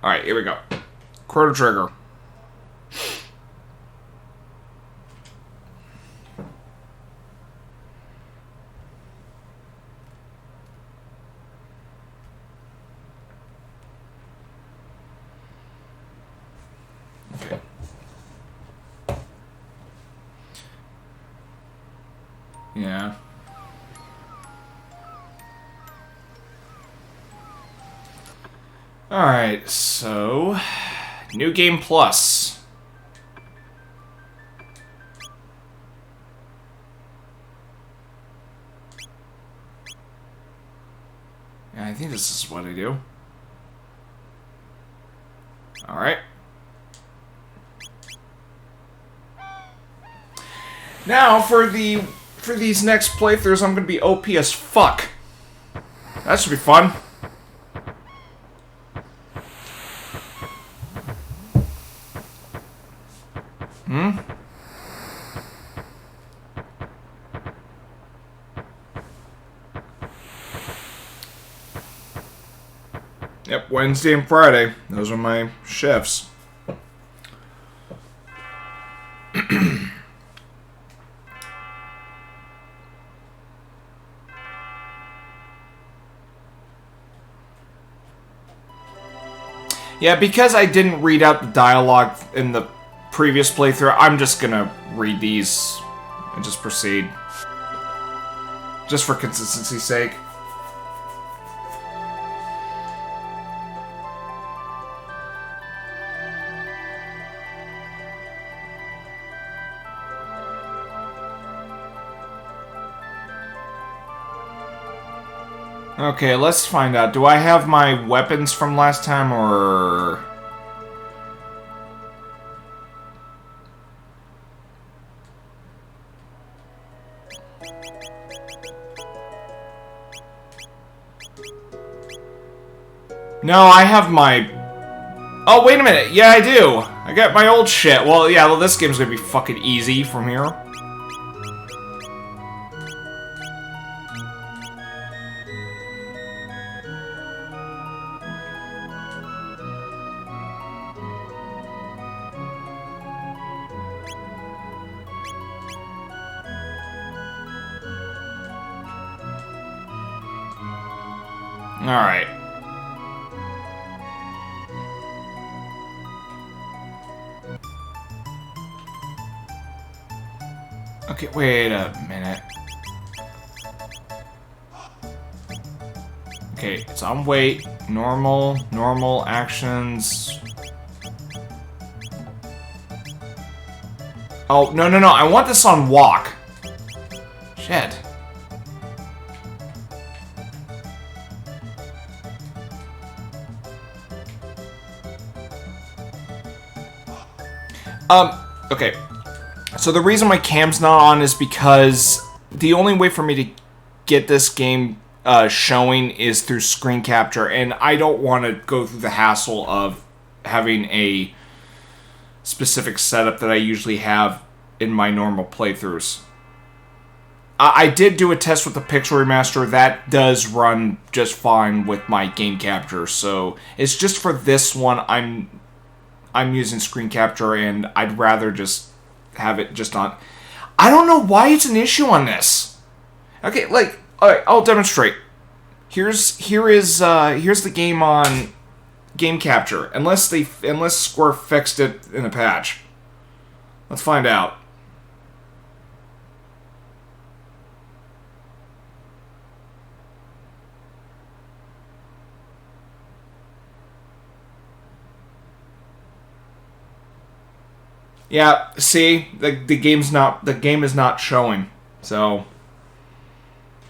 Alright, here we go. Chrono Trigger. Okay. Yeah. Alright, so... New Game Plus. Yeah, I think this is what I do. Alright. Now, for these next playthroughs, I'm gonna be OP as fuck. That should be fun. Yep, Wednesday and Friday. Those are my shifts. Yeah, because I didn't read out the dialogue in the previous playthrough, I'm just gonna read these and just proceed. Just for consistency's sake. Okay, let's find out. Do I have my weapons from last time, or... No, I have my... Oh, wait a minute. Yeah, I do. I got my old shit. Well, yeah, well, this game's gonna be fucking easy from here. Alright. Okay, wait a minute. Okay, it's on wait, normal actions. Oh, no, I want this on walk. Shit. Okay. So the reason my cam's not on is because the only way for me to get this game showing is through screen capture, and I don't want to go through the hassle of having a specific setup that I usually have in my normal playthroughs. I did do a test with the Pixel Remaster. That does run just fine with my game capture, so it's just for this one I'm using screen capture, and I'd rather just have it just on. I don't know why it's an issue on this. Okay, like, alright, I'll demonstrate. Here is the game on game capture, unless Square fixed it in a patch. Let's find out. Yeah, see, the game is not showing, so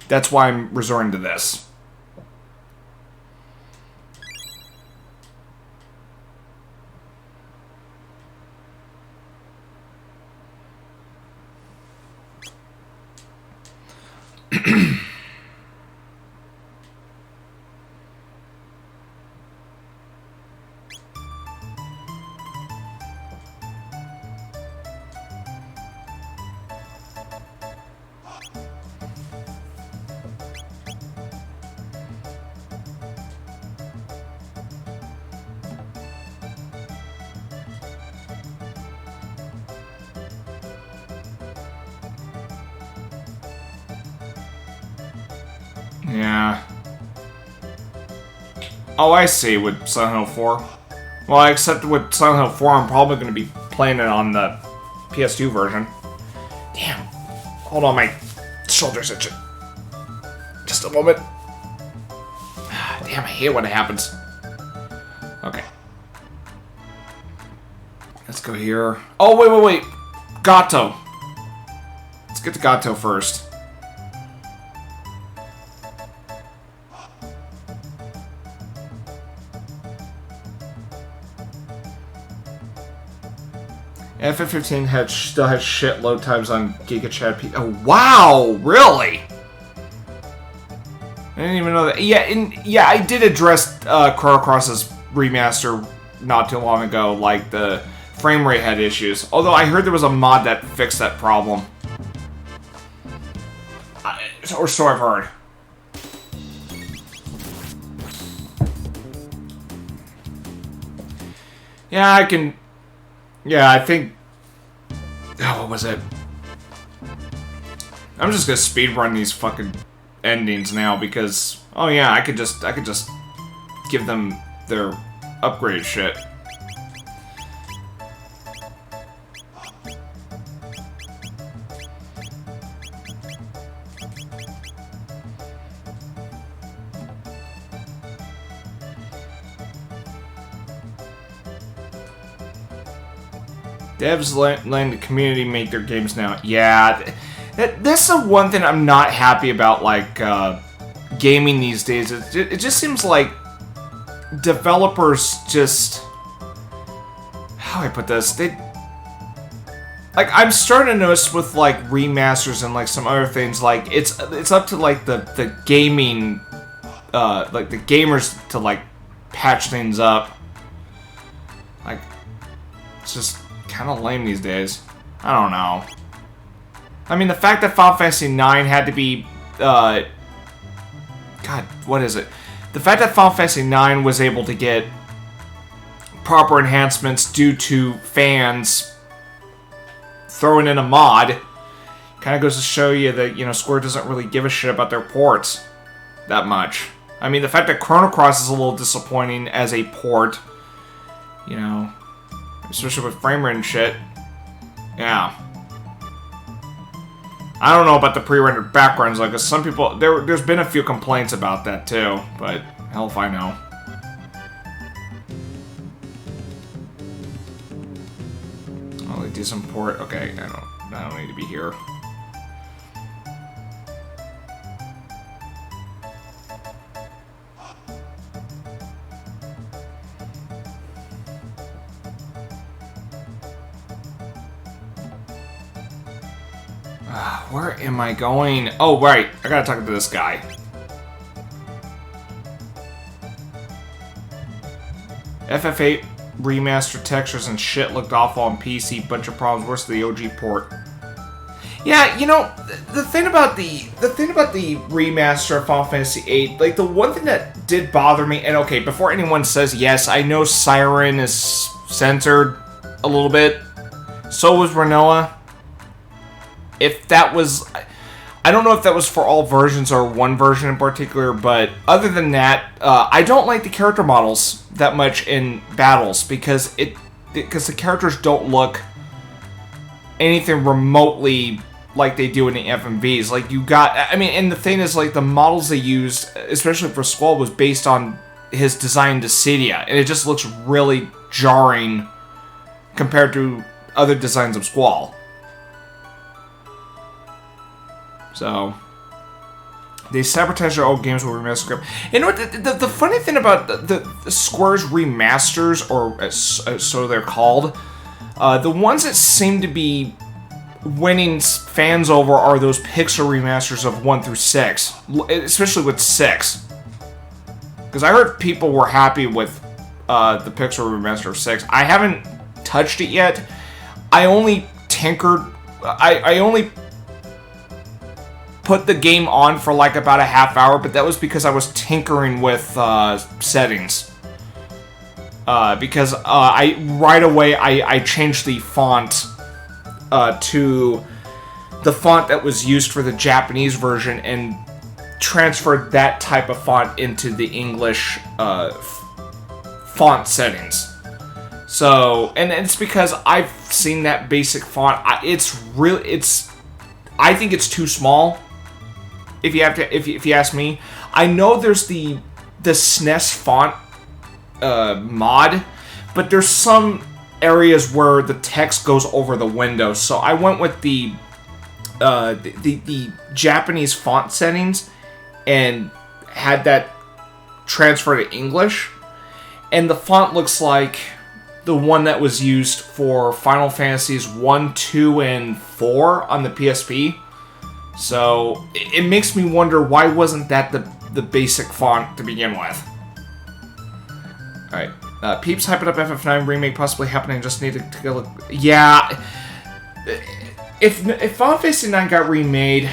that's why I'm resorting to this. Yeah. Oh, I see, with Silent Hill 4. Well, except with Silent Hill 4, I'm probably going to be playing it on the PS2 version. Damn. Hold on, my shoulder's itching. Just a moment. Damn, I hate when it happens. Okay. Let's go here. Oh, wait. Gato. Let's get to Gato first. FF15 still has shit load times on GigaChat P. Oh, wow! Really? I didn't even know that. Yeah, I did address Chrono Cross's remaster not too long ago. Like, the frame rate had issues. Although I heard there was a mod that fixed that problem. Or so I've heard. Yeah, I can... Yeah, I think... Oh, what was it? I'm just gonna speedrun these fucking endings now because... Oh yeah, I could just give them their upgraded shit. Devs letting the community make their games now. Yeah, that's the one thing I'm not happy about, like, gaming these days. It just seems like developers just... How do I put this? Like, I'm starting to notice with, like, remasters and, like, some other things, like, it's up to, like, the gaming, like, the gamers to, like, patch things up. Like, it's just... kind of lame these days. I don't know. I mean, the fact that Final Fantasy IX had to be, God, what is it? The fact that Final Fantasy IX was able to get proper enhancements due to fans throwing in a mod kind of goes to show you that, you know, Square doesn't really give a shit about their ports that much. I mean, the fact that Chrono Cross is a little disappointing as a port, you know... Especially with frame rate and shit. Yeah. I don't know about the pre-rendered backgrounds, like, 'cause some people... There's been a few complaints about that, too. But, hell if I know. Oh, they did some port... Okay, I don't need to be here. Where am I going? Oh, right. I gotta talk to this guy. FF8 remaster textures and shit looked awful on PC. Bunch of problems worse than the OG port. Yeah, you know, the thing about the remaster of Final Fantasy VIII, like, the one thing that did bother me, and okay, before anyone says yes, I know Siren is censored a little bit. So was Renoa. If that was... I don't know if that was for all versions or one version in particular, but other than that, I don't like the character models that much in battles because the characters don't look anything remotely like they do in the FMVs. Like, you got... I mean, and the thing is, like, the models they used, especially for Squall, was based on his design to Cydia, and it just looks really jarring compared to other designs of Squall. So, they sabotage their old games with remaster script. You know what? The funny thing about the Square's remasters, or so they're called, the ones that seem to be winning fans over are those Pixar remasters of 1 through 6, especially with 6. Because I heard people were happy with the Pixar remaster of 6. I haven't touched it yet. I only tinkered. I only put the game on for like about a half hour, but that was because I was tinkering with settings. Because right away I changed the font to the font that was used for the Japanese version, and transferred that type of font into the English font settings. So, and it's because I've seen that basic font. I think it's too small. If you ask me, I know there's the SNES font mod, but there's some areas where the text goes over the window. So I went with the Japanese font settings and had that transfer to English, and the font looks like the one that was used for Final Fantasies 1, 2, and 4 on the PSP. So it makes me wonder, why wasn't that the basic font to begin with? Alright, Peeps hyping up FF9 remake possibly happening, just need to look. Yeah, if Final Fantasy 9 got remade,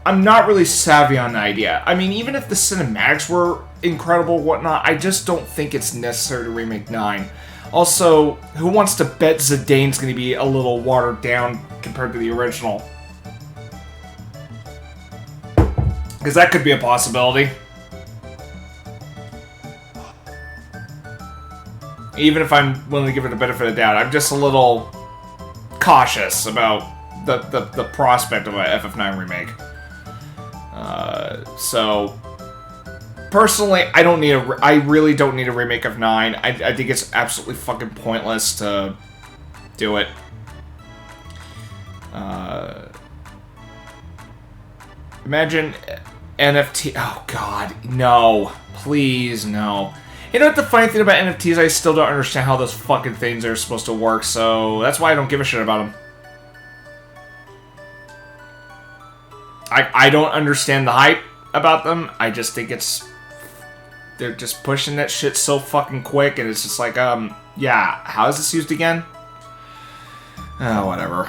I'm not really savvy on the idea. I mean, even if the cinematics were incredible, whatnot, I just don't think it's necessary to remake 9. Also, who wants to bet Zidane's going to be a little watered down compared to the original? Because that could be a possibility. Even if I'm willing to give it the benefit of the doubt, I'm just a little cautious about the prospect of a FF9 remake. So personally, I really don't need a remake of 9. I think it's absolutely fucking pointless to do it. Imagine NFT. Oh god, no. Please, no. You know what the funny thing about NFTs? I still don't understand how those fucking things are supposed to work, so that's why I don't give a shit about them. I don't understand the hype about them. I just think they're just pushing that shit so fucking quick, and it's just like, yeah, how is this used again? Oh, whatever.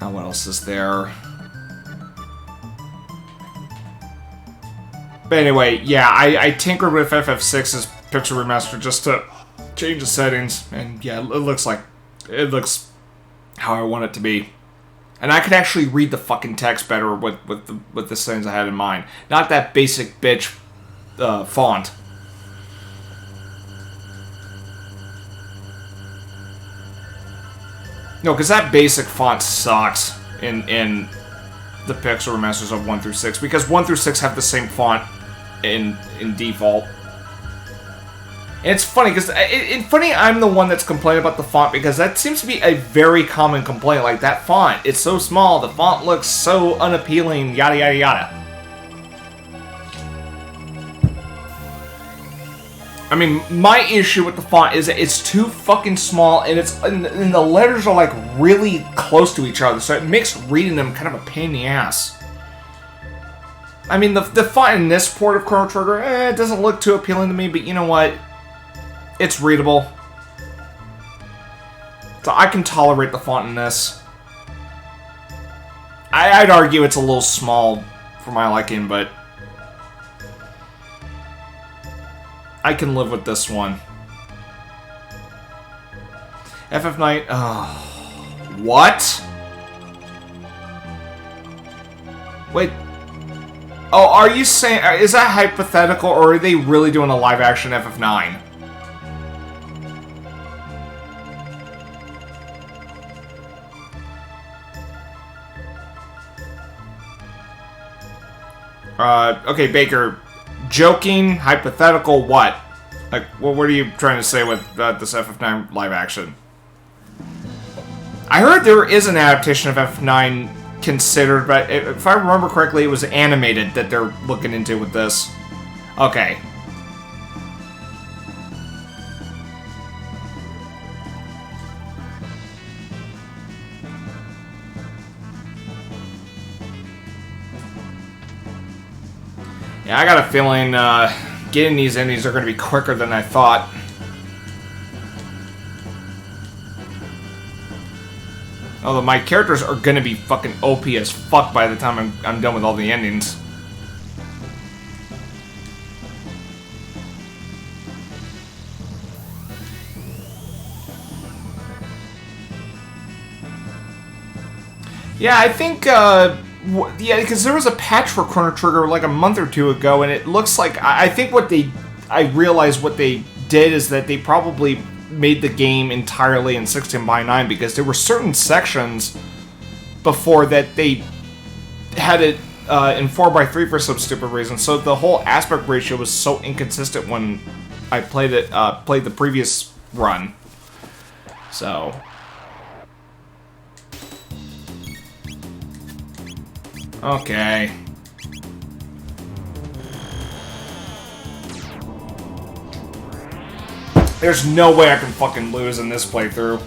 Oh, what else is there? But anyway, yeah, I tinkered with FF6's picture remaster just to change the settings, and yeah, it looks how I want it to be. And I could actually read the fucking text better with the settings I had in mind. Not that basic bitch font. No, because that basic font sucks in the pixel remasters of 1 through 6, because 1 through 6 have the same font in default. And it's funny, because I'm the one that's complaining about the font, because that seems to be a very common complaint. Like, that font, it's so small, the font looks so unappealing, yada yada yada. I mean, my issue with the font is that it's too fucking small, and and the letters are like really close to each other, so it makes reading them kind of a pain in the ass. I mean, the font in this port of Chrono Trigger, it doesn't look too appealing to me, but you know what? It's readable. So I can tolerate the font in this. I'd argue it's a little small for my liking, but I can live with this one. FF9... Oh. What? Wait. Oh, are you saying... Is that hypothetical, or are they really doing a live-action FF9? Okay, Baker. Joking, hypothetical, what? Like, what are you trying to say with this FF9 live action? I heard there is an adaptation of FF9 considered, but if I remember correctly, it was animated that they're looking into with this. Okay. Yeah, I got a feeling getting these indies are going to be quicker than I thought. Although my characters are going to be fucking OP as fuck by the time I'm done with all the endings. Yeah, I think, yeah, because there was a patch for Chrono Trigger like a month or two ago, and it looks like, I think I realized what they did is that they probably made the game entirely in 16:9, because there were certain sections before that they had it in 4:3 for some stupid reason, so the whole aspect ratio was so inconsistent when I played the previous run. So... Okay. There's no way I can fucking lose in this playthrough.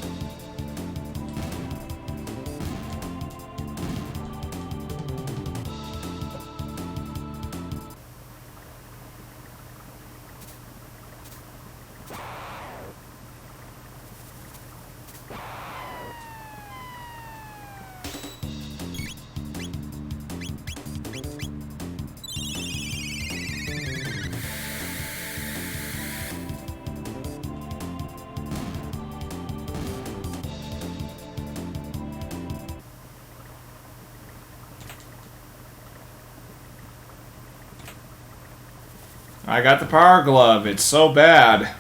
I got the power glove. It's so bad.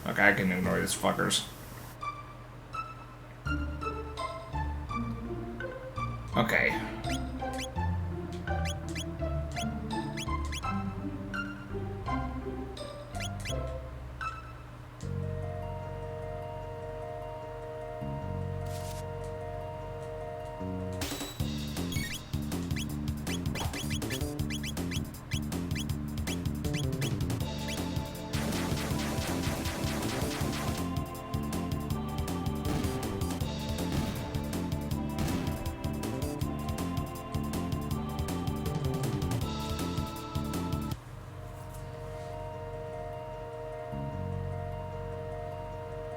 Okay, I can ignore these fuckers. Okay.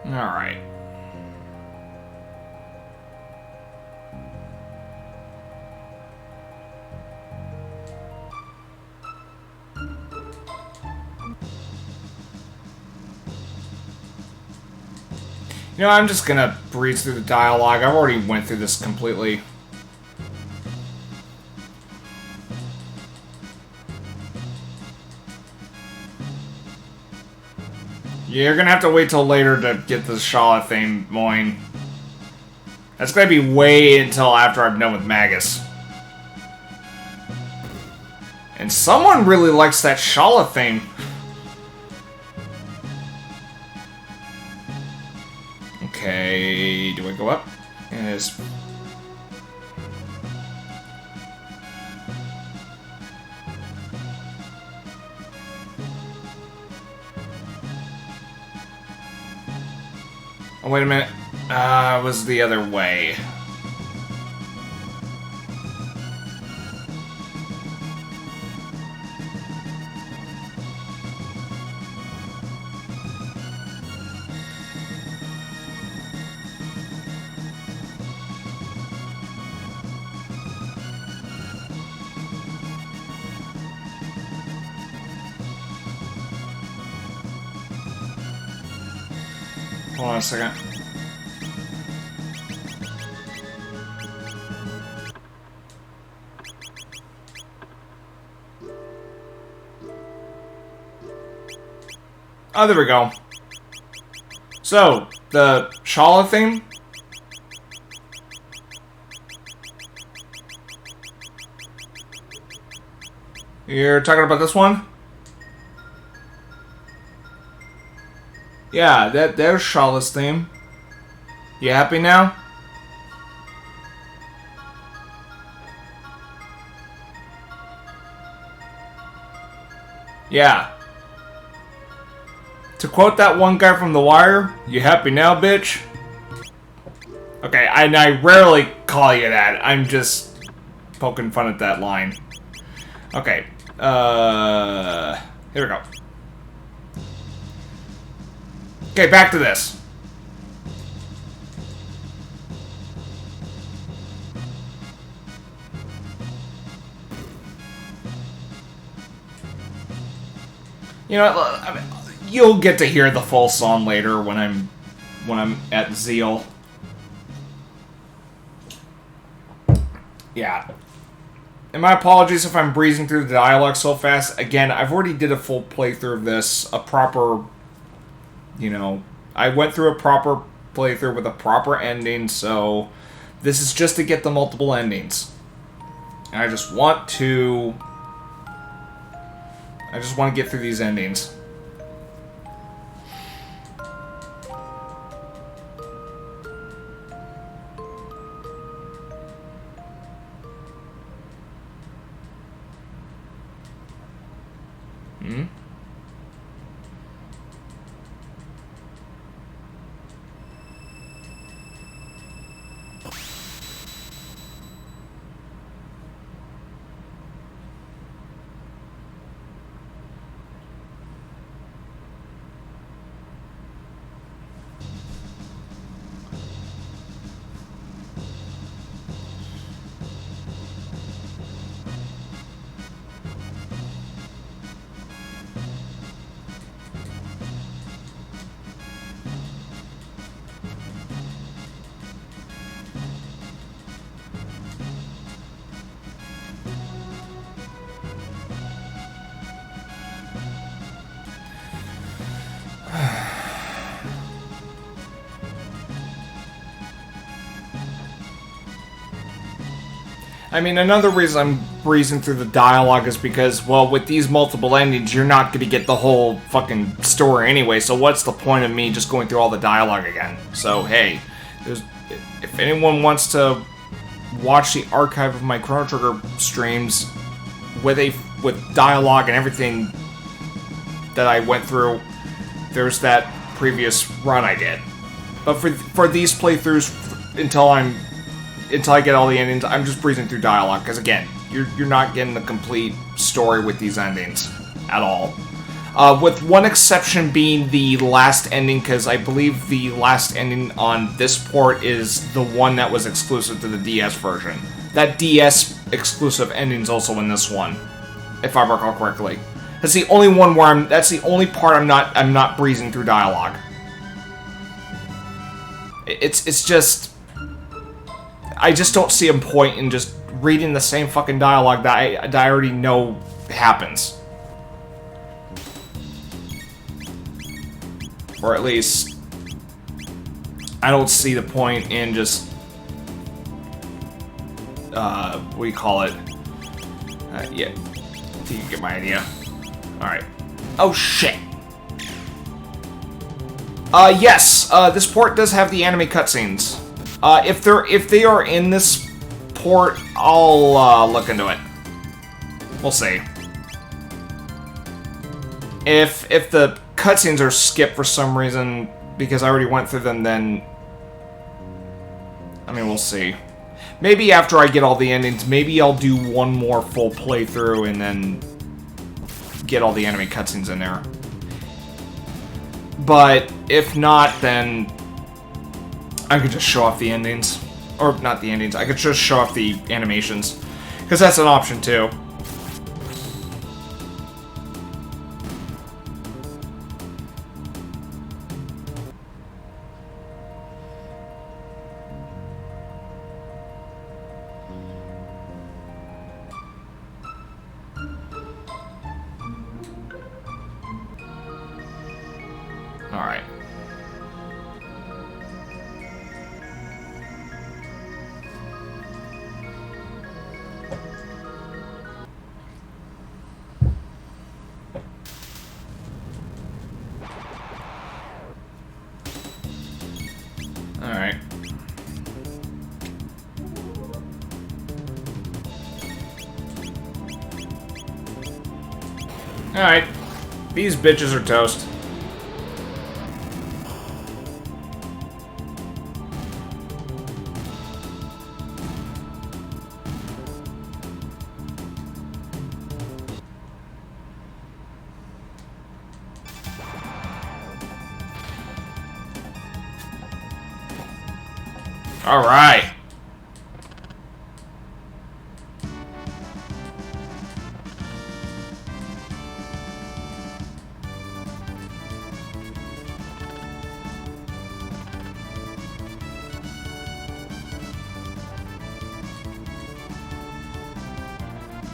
Alright. You know, I'm just gonna breeze through the dialogue. I've already went through this completely. You're gonna have to wait till later to get the Shala thing, Moin. That's gonna be way until after I'm done with Magus. And someone really likes that Shala thing. Okay, do I go up? Yes. Oh, wait a minute. It was the other way. Hold on a second. Oh, there we go. So, the Shala thing? You're talking about this one? Yeah, there's Shala's theme. You happy now? Yeah. To quote that one guy from The Wire, you happy now, bitch? Okay, I rarely call you that. I'm just poking fun at that line. Okay, here we go. Okay, back to this. You know, I mean, you'll get to hear the full song later when I'm at Zeal. Yeah. And my apologies if I'm breezing through the dialogue so fast. Again, I've already did a full playthrough of this, a proper, I went through a proper playthrough with a proper ending, so this is just to get the multiple endings. And I just want to get through these endings. Hmm? I mean, another reason I'm breezing through the dialogue is because, well, with these multiple endings, you're not going to get the whole fucking story anyway, so what's the point of me just going through all the dialogue again? So, hey, if anyone wants to watch the archive of my Chrono Trigger streams with dialogue and everything that I went through, there's that previous run I did. But for these playthroughs, until I get all the endings, I'm just breezing through dialogue, because again, you're not getting the complete story with these endings at all. With one exception being the last ending, because I believe the last ending on this port is the one that was exclusive to the DS version. That DS exclusive ending's also in this one, if I recall correctly. That's the only one where that's the only part I'm not breezing through dialogue. It's just, I just don't see a point in just reading the same fucking dialogue that I already know happens. Or at least, I don't see the point in just, what do you call it? Yeah, you get my idea. Alright. Oh, shit! Yes, this port does have the anime cutscenes. If they are in this port, I'll, look into it. We'll see. If the cutscenes are skipped for some reason, because I already went through them, then, I mean, we'll see. Maybe after I get all the endings, maybe I'll do one more full playthrough and then get all the anime cutscenes in there. But if not, then I could just show off the endings. Or, not the endings, I could just show off the animations. Because that's an option, too. Alright. Alright. Alright. These bitches are toast. Alright.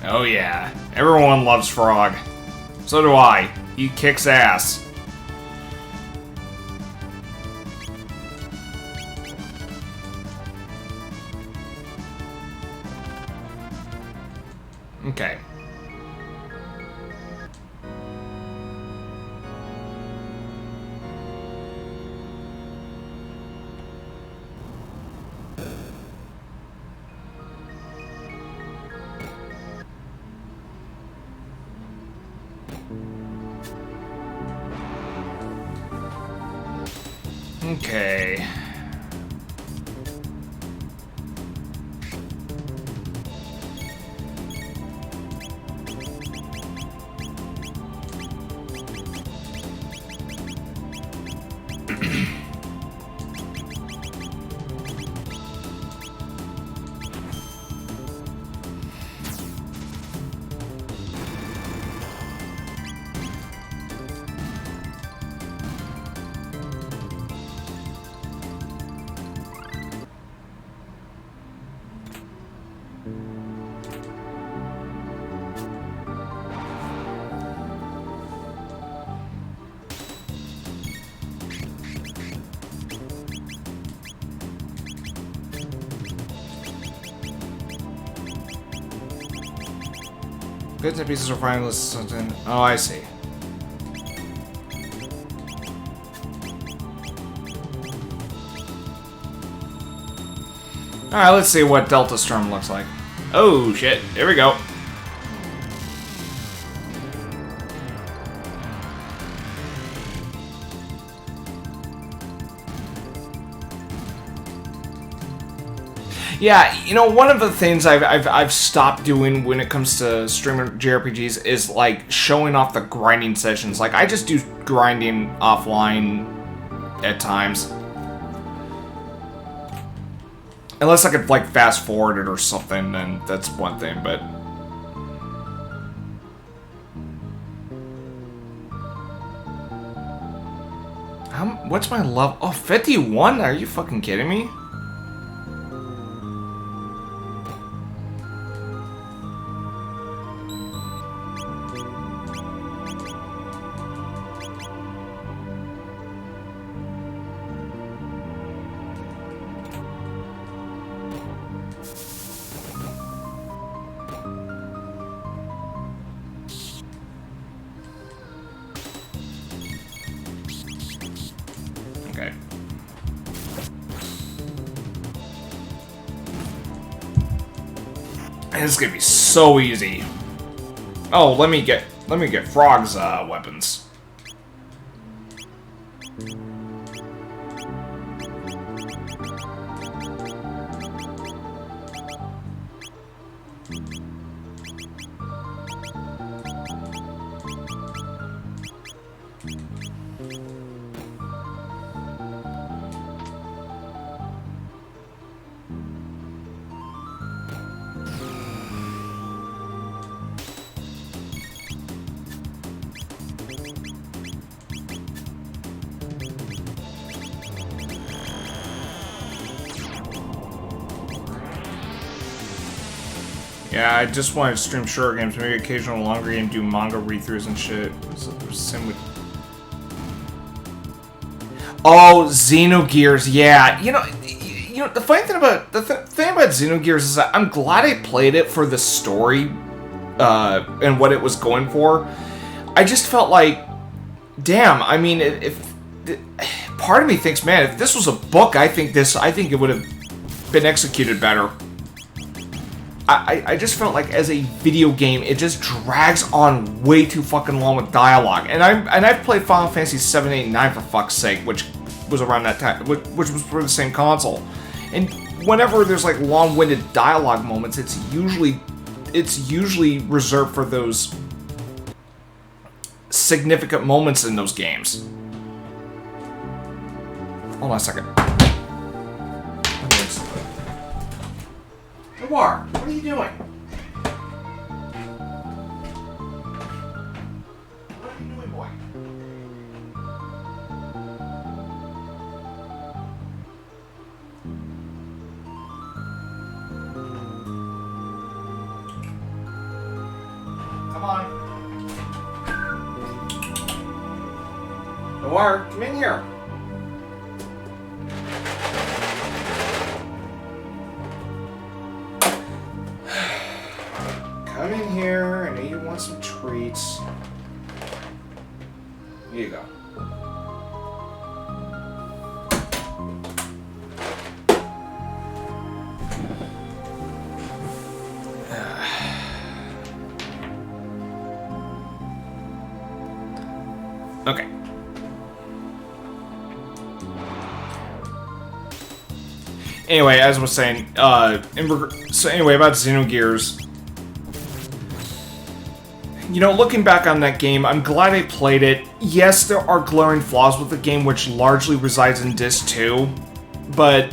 Oh yeah, everyone loves Frog. So do I. He kicks ass. Okay. Okay. Bits and pieces are finally something. Oh, I see. Alright, let's see what Delta Storm looks like. Oh, shit. Here we go. Yeah, you know, one of the things I've stopped doing when it comes to streaming JRPGs is, like, showing off the grinding sessions. Like, I just do grinding offline at times. Unless I could, like, fast forward it or something, then that's one thing, but... What's my level? Oh, 51? Are you fucking kidding me? Okay. This is gonna be so easy. Oh, let me get Frog's weapons. Yeah, I just wanted to stream short games, maybe occasional longer game, do manga read-throughs and shit. Oh, Xenogears, yeah. You know, the funny thing about thing about Xenogears is that I'm glad I played it for the story, and what it was going for. I just felt like, damn. I mean, if part of me thinks, man, if this was a book, I think it would have been executed better. I just felt like as a video game, it just drags on way too fucking long with dialogue. And I've played Final Fantasy 7, 8, and 9 for fuck's sake, which was around that time, which was for the same console. And whenever there's like long-winded dialogue moments, it's usually reserved for those significant moments in those games. Hold on a second. War, what are you doing? What are you doing, boy? on. Noir, come in here. Come in here. I know you want some treats. Here you go. Okay. Anyway, as I was saying, so anyway, about Xenogears. You know, looking back on that game, I'm glad I played it. Yes, there are glaring flaws with the game, which largely resides in Disc 2, but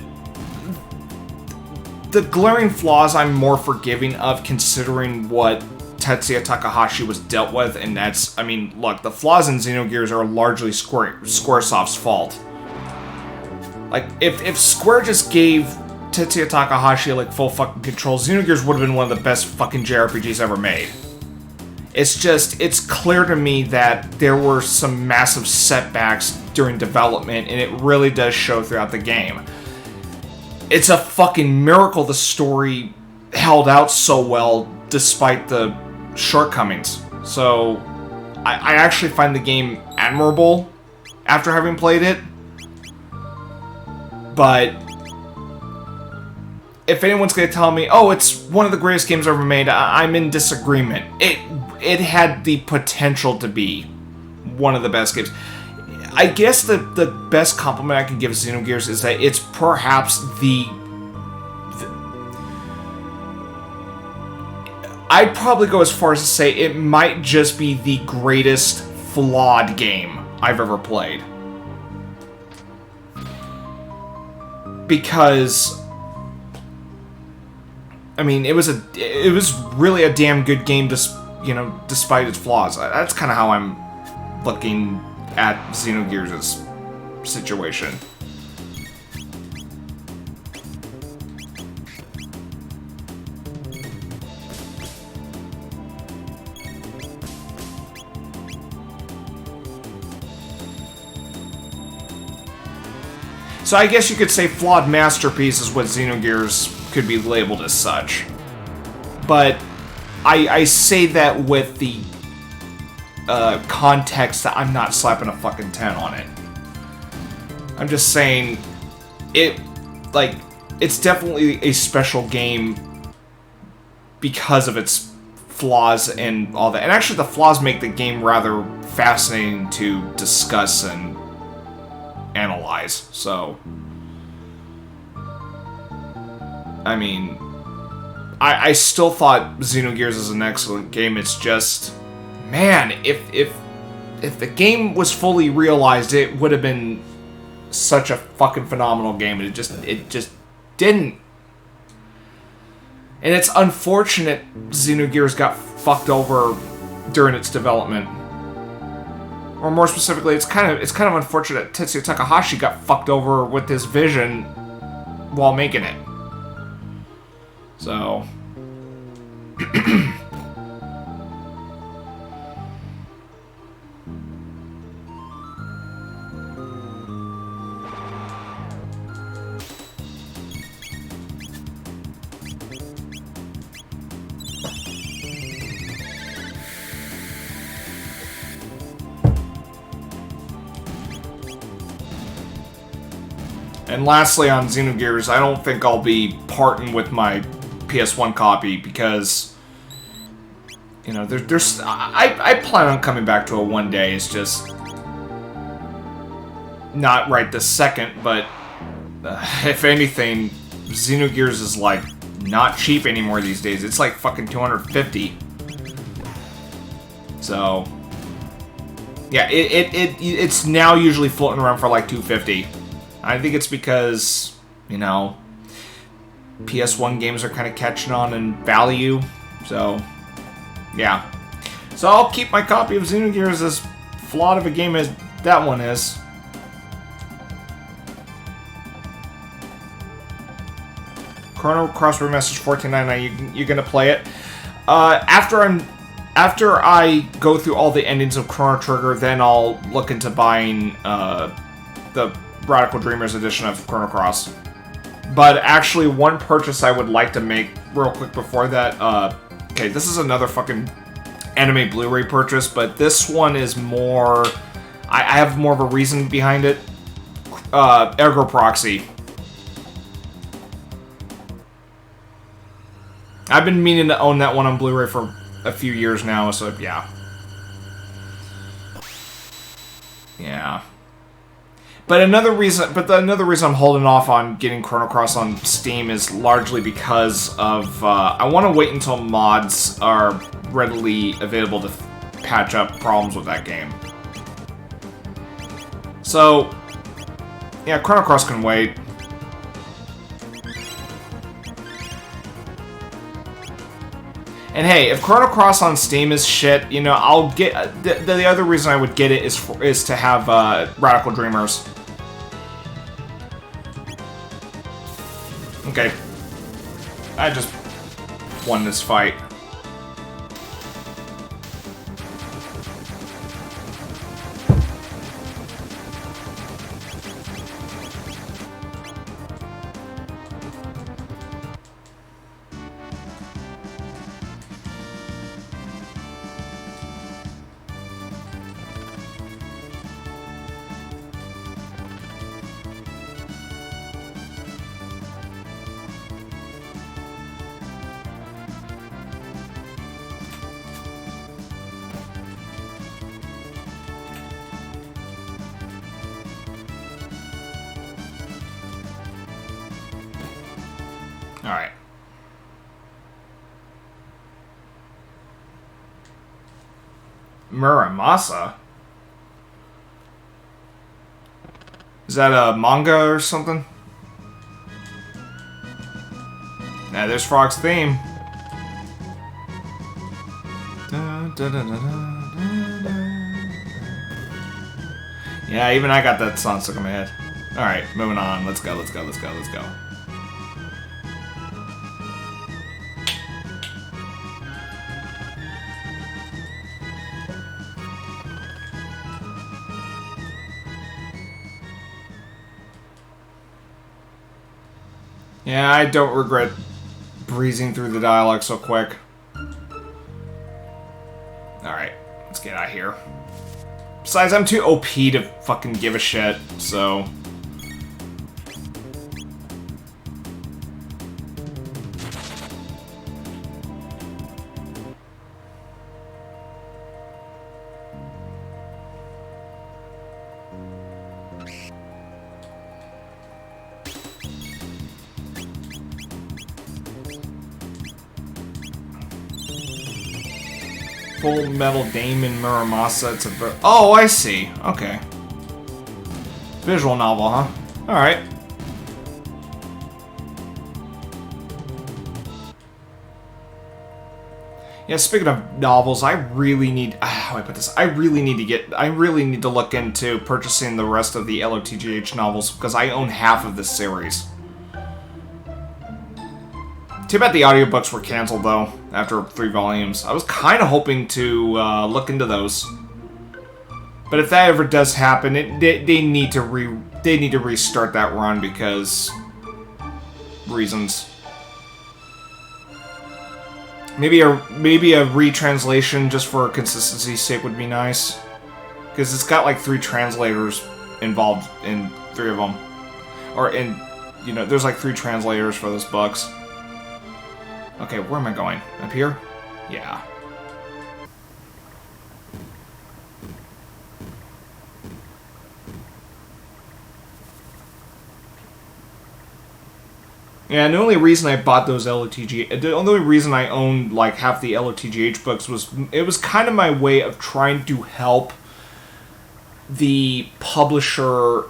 the glaring flaws I'm more forgiving of, considering what Tetsuya Takahashi was dealt with, and that's, I mean, look, the flaws in Xenogears are largely Squaresoft's fault. Like, if Square just gave Tetsuya Takahashi, like, full fucking control, Xenogears would have been one of the best fucking JRPGs ever made. It's just, it's clear to me that there were some massive setbacks during development, and it really does show throughout the game. It's a fucking miracle the story held out so well, despite the shortcomings. So, I actually find the game admirable after having played it. But if anyone's going to tell me, oh, it's one of the greatest games ever made, I'm in disagreement. It had the potential to be one of the best games. I guess the best compliment I can give Xenogears is that it's perhaps I'd probably go as far as to say it might just be the greatest flawed game I've ever played. Because, I mean, it was really a damn good game, despite its flaws. That's kind of how I'm looking at Xenogears' situation. So I guess you could say flawed masterpiece is what Xenogears could be labeled as such. But I say that with the context that I'm not slapping a fucking 10 on it. I'm just saying it's definitely a special game because of its flaws and all that. And actually the flaws make the game rather fascinating to discuss and analyze. So, I mean, I still thought Xenogears is an excellent game. It's just, man, if the game was fully realized, it would have been such a fucking phenomenal game. And it just didn't. And it's unfortunate Xenogears got fucked over during its development. Or more specifically, it's kind of unfortunate Tetsuya Takahashi got fucked over with his vision while making it. So, and lastly on Xenogears, I don't think I'll be parting with my PS1 copy because, you know, I plan on coming back to it one day. It's just not right this second, but if anything, Xenogears is like not cheap anymore these days. It's like fucking $250. So yeah, it's now usually floating around for like $250. I think it's because, you know, PS1 games are kind of catching on in value, so, yeah. So I'll keep my copy of Xenogears, as flawed of a game as that one is. Chrono Crossword Message 1499, you gonna play it? After I'm After I go through all the endings of Chrono Trigger, then I'll look into buying the Radical Dreamers edition of Chrono Cross. But actually, one purchase I would like to make real quick before that, okay, this is another fucking anime Blu-ray purchase, but this one is more, I have more of a reason behind it. Ergo Proxy. I've been meaning to own that one on Blu-ray for a few years now, so yeah. Yeah. But another reason I'm holding off on getting Chrono Cross on Steam is largely because of I want to wait until mods are readily available to patch up problems with that game. So, yeah, Chrono Cross can wait. And hey, if Chrono Cross on Steam is shit, you know, I'll get... The other reason I would get it is to have Radical Dreamers. Okay. I just won this fight. Alright. Muramasa? Is that a manga or something? Nah, there's Frog's theme. Yeah, even I got that song stuck in my head. Alright, moving on. Let's go, let's go, let's go, let's go. Yeah, I don't regret breezing through the dialogue so quick. Alright, let's get out of here. Besides, I'm too OP to fucking give a shit, so... Full Metal Damon Muramasa. It's a oh, I see. Okay. Visual novel, huh? Alright. Yeah, speaking of novels, I really need... how do I put this? I really need to look into purchasing the rest of the LOTGH novels, because I own half of this series. Too bad the audiobooks were canceled, though, after 3 volumes. I was kind of hoping to look into those. But if that ever does happen, they need to restart that run because... reasons. Maybe a retranslation just for consistency's sake would be nice. Because it's got like 3 translators involved in 3 of them. Or in, you know, there's like 3 translators for those books. Okay, where am I going? Up here? Yeah. Yeah, and the only reason I bought those LOTGH... The only reason I owned, like, half the LOTGH books was... It was kind of my way of trying to help the publisher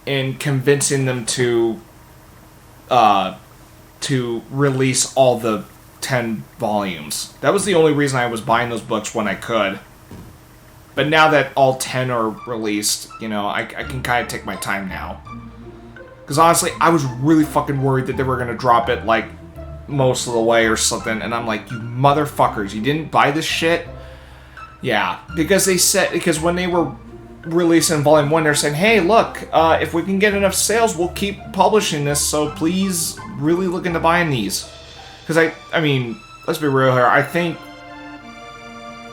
in convincing them to release all the 10 volumes. That was the only reason I was buying those books when I could. But now that all 10 are released, you know, I can kind of take my time now. Because honestly, I was really fucking worried that they were going to drop it, like, most of the way or something, and I'm like, you motherfuckers, you didn't buy this shit? Yeah, because when they were releasing Volume 1, they're saying, hey, look, if we can get enough sales, we'll keep publishing this, so please really look into buying these. Because I mean, let's be real here, I think,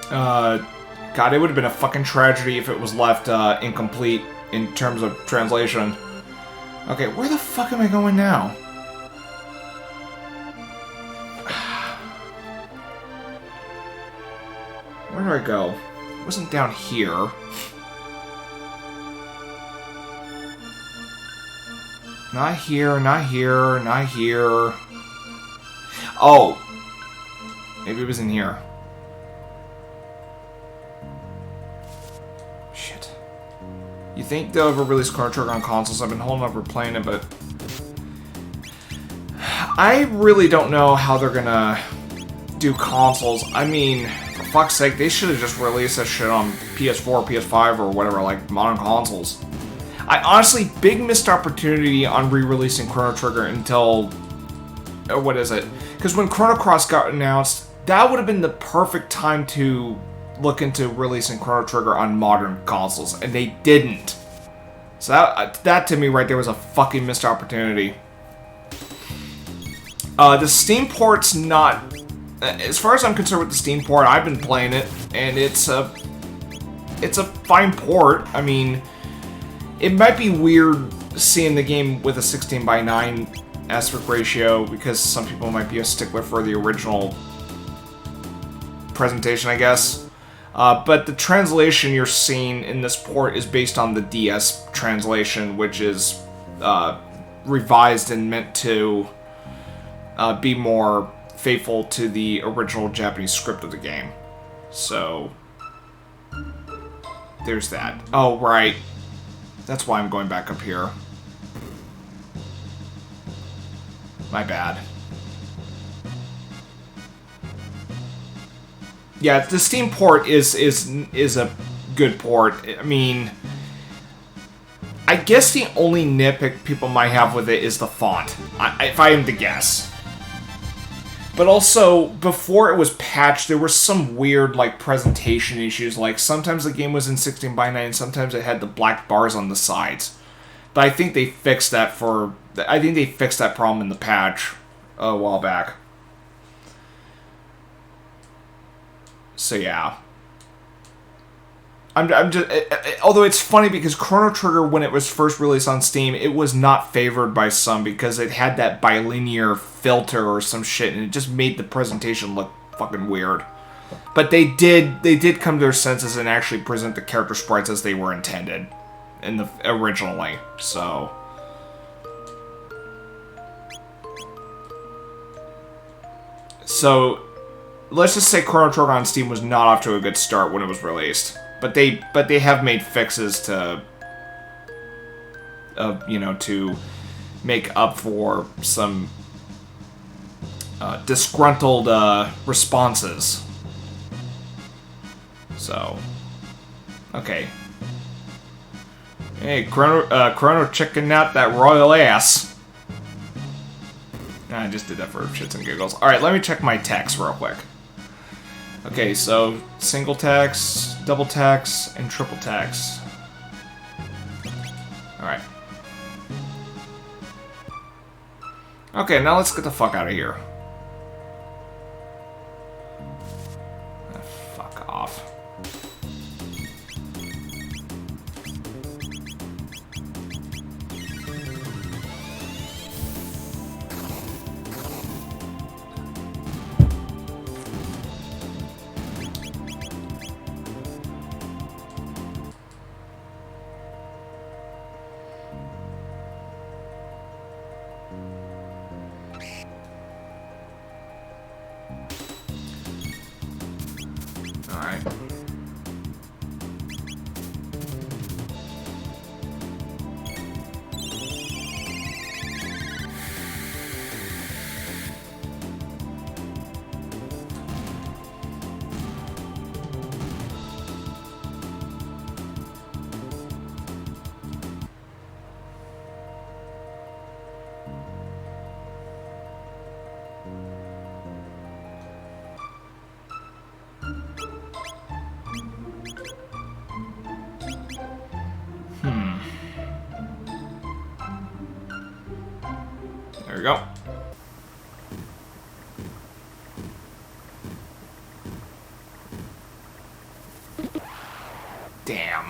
God, it would have been a fucking tragedy if it was left incomplete in terms of translation. Okay, where the fuck am I going now? Where do I go? It wasn't down here. Not here, not here, not here. Oh! Maybe it was in here. Shit. You think they'll ever release Chrono Trigger on consoles? I've been holding up for playing it, but... I really don't know how they're gonna do consoles. I mean, for fuck's sake, they should have just released that shit on PS4, PS5, or whatever, like, modern consoles. I honestly, big missed opportunity on re-releasing Chrono Trigger until... what is it? Because when Chrono Cross got announced, that would have been the perfect time to look into releasing Chrono Trigger on modern consoles, and they didn't. So that to me right there was a fucking missed opportunity. The Steam port's not... As far as I'm concerned with the Steam port, I've been playing it, and it's a fine port. I mean, it might be weird seeing the game with a 16:9 aspect ratio, because some people might be a stickler for the original presentation, I guess. But the translation you're seeing in this port is based on the DS translation, which is revised and meant to be more faithful to the original Japanese script of the game. So, there's that. Oh, right. That's why I'm going back up here. My bad. Yeah, the Steam port is a good port. I mean, I guess the only nitpick people might have with it is the font, if I am to guess. But also, before it was patched, there were some weird, like, presentation issues. Like, sometimes the game was in 16:9, sometimes it had the black bars on the sides. But I think they fixed that problem in the patch a while back. So yeah. I'm just... although it's funny because Chrono Trigger, when it was first released on Steam, it was not favored by some because it had that bilinear filter or some shit, and it just made the presentation look fucking weird. But they did come to their senses and actually present the character sprites as they were intended originally. So... let's just say Chrono Trigger on Steam was not off to a good start when it was released. But they have made fixes to, to make up for some disgruntled responses. So, okay. Hey, Chrono checking out that royal ass. I just did that for shits and giggles. Alright, let me check my text real quick. Okay, so single text, double text, and triple text. Alright. Okay, now let's get the fuck out of here. Fuck off. Alright. we go. Damn.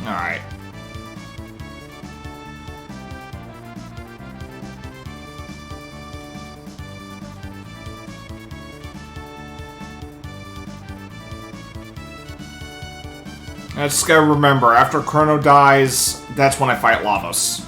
Alright. I just gotta remember, after Chrono dies, that's when I fight Lavos.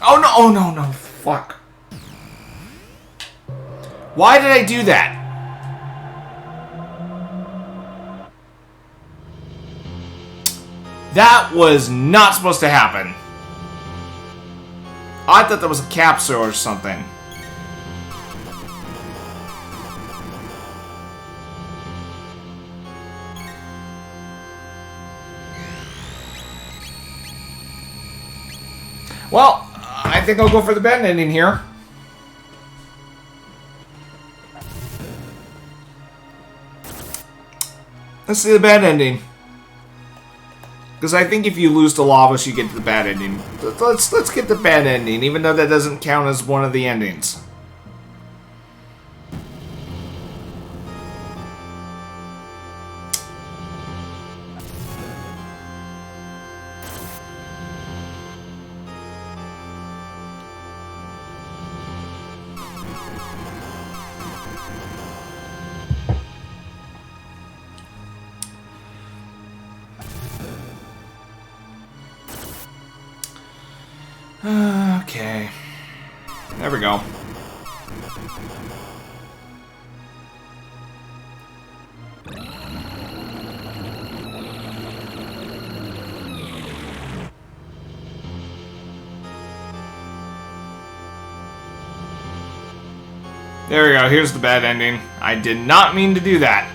Oh no, oh no, no, fuck. Why did I do that? That was not supposed to happen. I thought that was a capsule or something. Well, I think I'll go for the bad ending here. Let's see the bad ending. Because I think if you lose to Lavos, you get the bad ending. Let's get the bad ending, even though that doesn't count as one of the endings. Okay. There we go. There we go. Here's the bad ending. I did not mean to do that.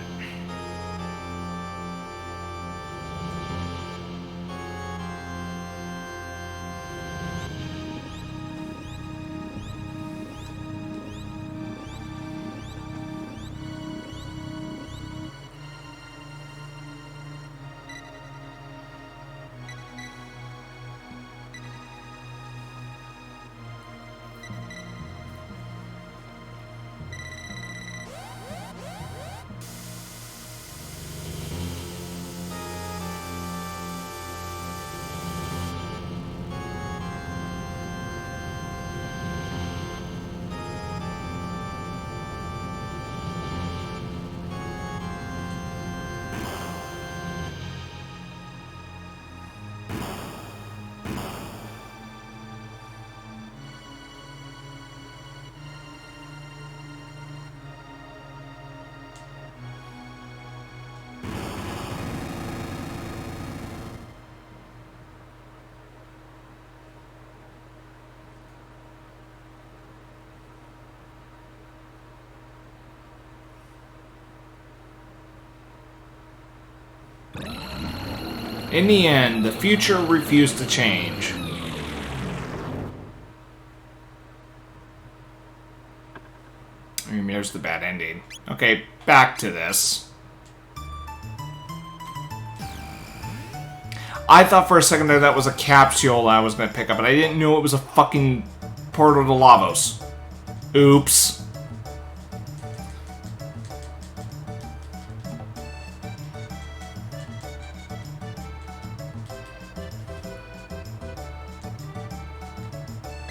In the end, the future refused to change. I mean, there's the bad ending. Okay, back to this. I thought for a second there that was a capsule I was going to pick up, but I didn't know it was a fucking portal to Lavos. Oops.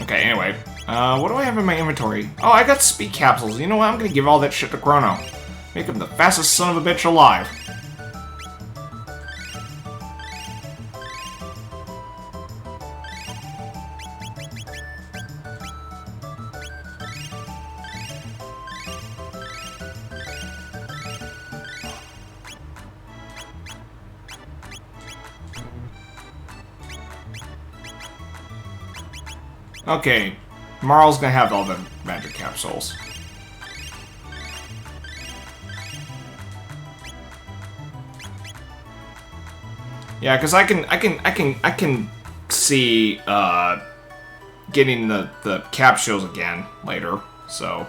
Okay, anyway. What do I have in my inventory? Oh, I got speed capsules. You know what? I'm gonna give all that shit to Chrono. Make him the fastest son of a bitch alive. Okay, Marl's gonna have all the magic capsules. Yeah, because I can see getting the capsules again later. So.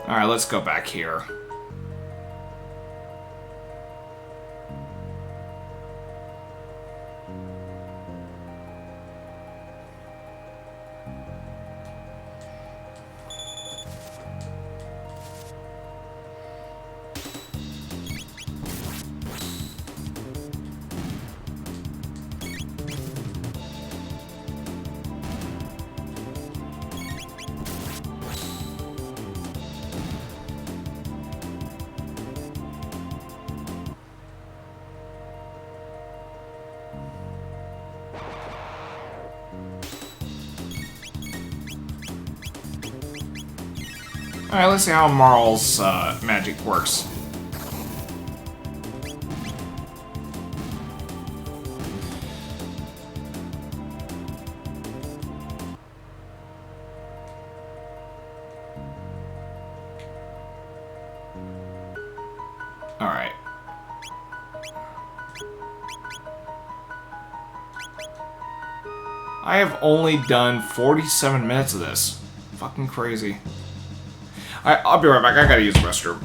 Alright, let's go back here. Alright, let's see how Marl's magic works. Alright. I have only done 47 minutes of this. Fucking crazy. I'll be right back. I gotta use the restroom.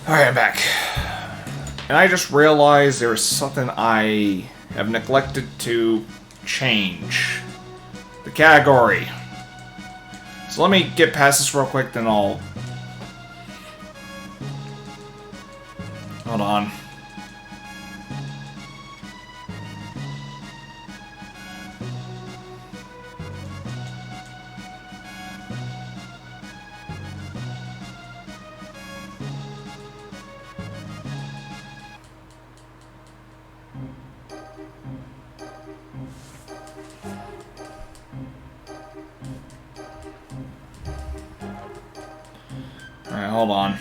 Alright, I'm back. And I just realized there is something I have neglected to change. The category. So let me get past this real quick, then I'll... Hold on. Alright, hold on.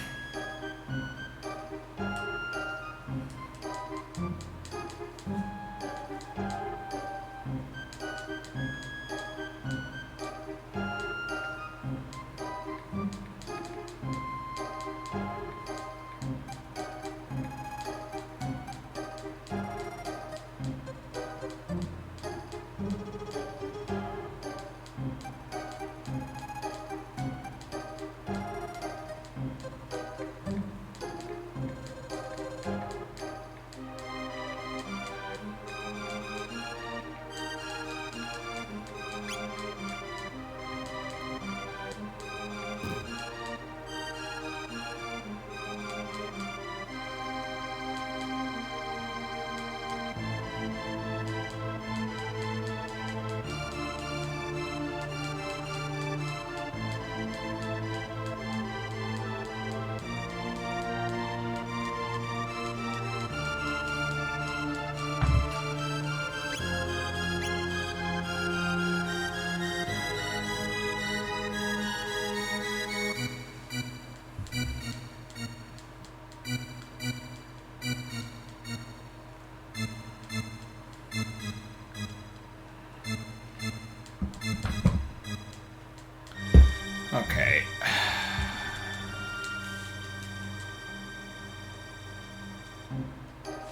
Okay.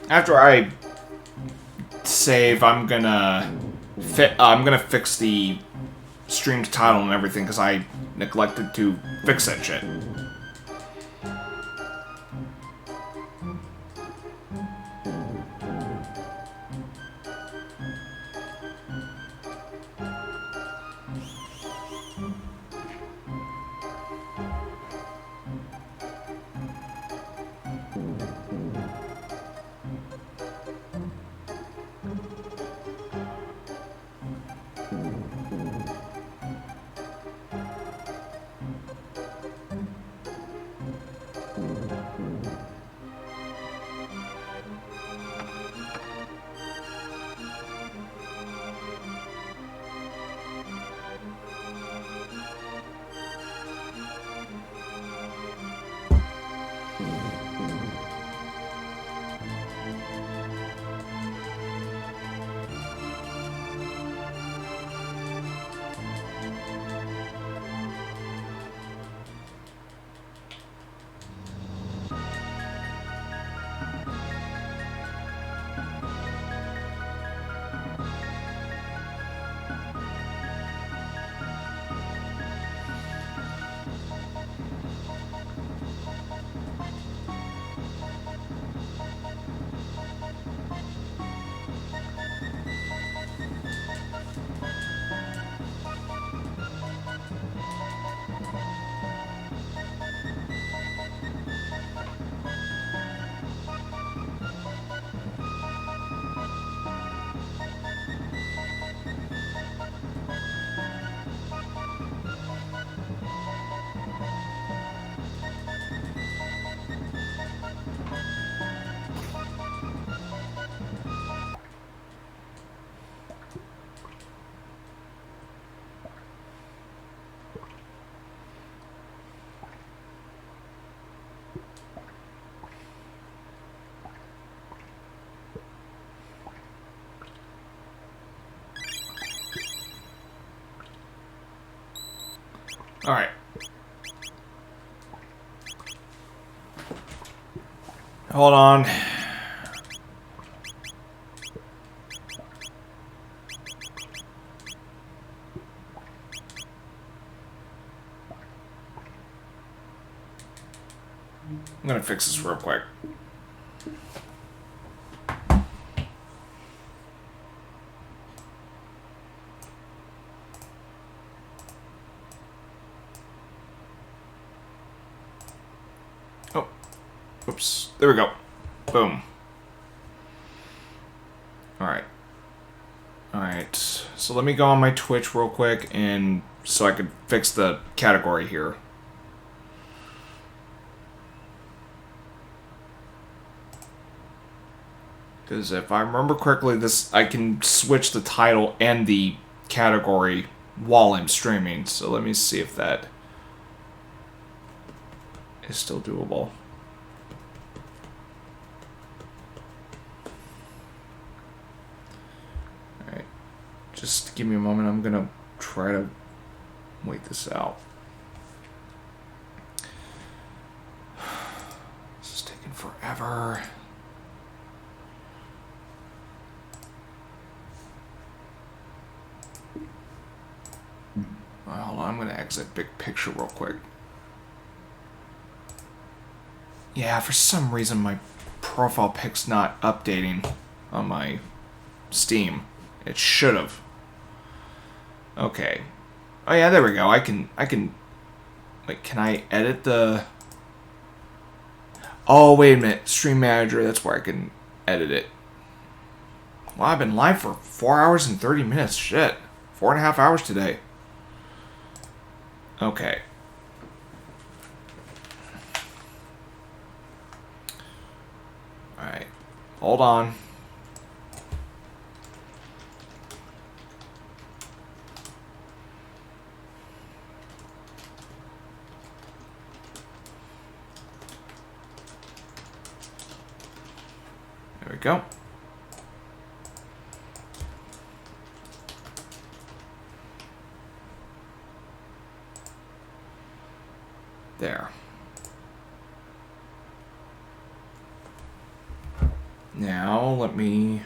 After I save, I'm gonna fix the streamed title and everything because I neglected to fix that shit. Alright. Hold on. I'm gonna fix this real quick. Oh. Oops. There we go. Boom. Alright. Alright. So let me go on my Twitch real quick and so I could fix the category here. Because if I remember correctly, I can switch the title and the category while I'm streaming. So let me see if that is still doable. Alright. Just give me a moment. I'm going to try to wait this out. This is taking forever. Hold on, I'm going to exit big picture real quick. Yeah, for some reason my profile pic's not updating on my Steam. It should have. Okay. Oh yeah, there we go. I can wait, can I edit the Oh, wait a minute. Stream Manager, that's where I can edit it. Well, I've been live for 4 hours and 30 minutes. Shit. 4.5 hours today. Okay. Alright. Hold on. There we go. There. Now, let me...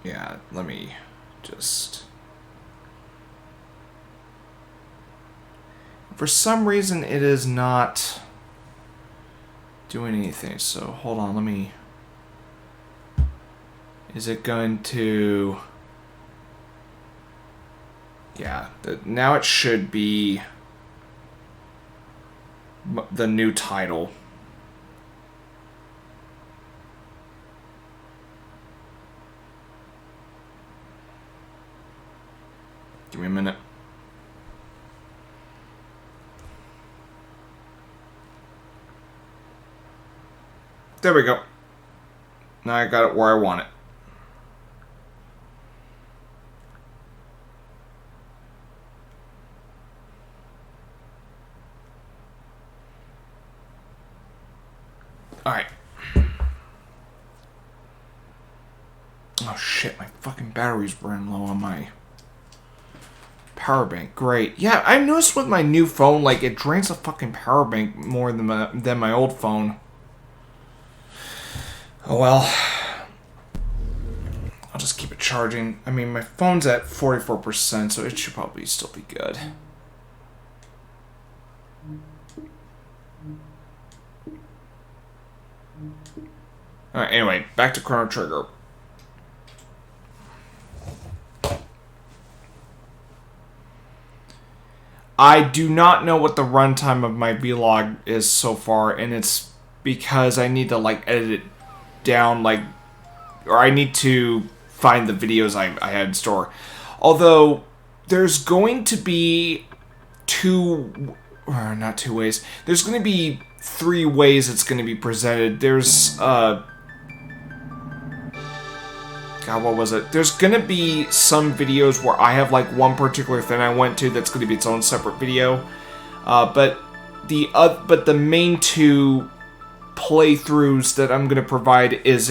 Yeah, let me just... For some reason, it is not doing anything, so hold on, let me... Is it going to... Yeah, now it should be the new title. Give me a minute. There we go. Now I got it where I want it. Alright. Oh shit, my fucking battery's running low on my power bank. Great. Yeah, I noticed with my new phone, like, it drains the fucking power bank more than my old phone. Oh well. I'll just keep it charging. I mean, my phone's at 44%, so it should probably still be good. Alright, anyway, back to Chrono Trigger. I do not know what the runtime of my vlog is so far, and it's because I need to, like, edit it down, like, or I need to find the videos I had in store. Although, there's going to be not two ways. There's going to be 3 ways it's going to be presented. There's, God, what was it? There's gonna be some videos where I have, like, one particular thing I went to that's gonna be its own separate video. But the main 2 playthroughs that I'm gonna provide is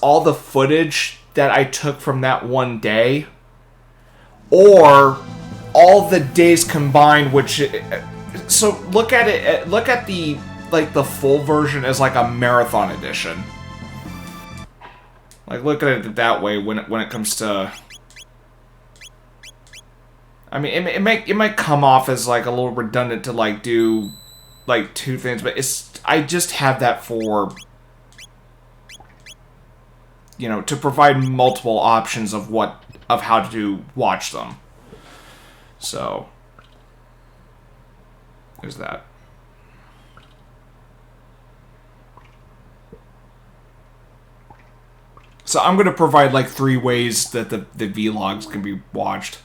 all the footage that I took from that one day, or all the days combined. So look at it. Look at the full version as like a marathon edition. Like, look at it that way when it comes to... I mean, it might come off as, like, a little redundant to, like, do, like, 2 things, but I just have that for, you know, to provide multiple options of how to watch them. So, there's that. So I'm going to provide like 3 ways that the vlogs can be watched.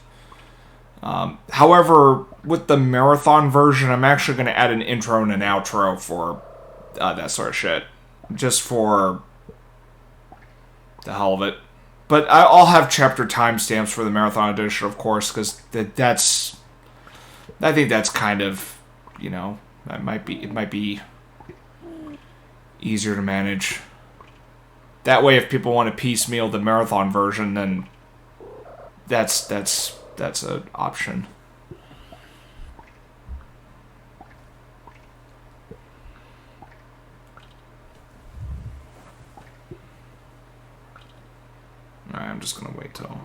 However, with the marathon version, I'm actually going to add an intro and an outro for that sort of shit. Just for the hell of it. But I'll have chapter timestamps for the marathon edition, of course, because that's... I think that's kind of, you know, it might be easier to manage. That way, if people want to piecemeal the marathon version, then that's an option. Alright, I'm just gonna wait till...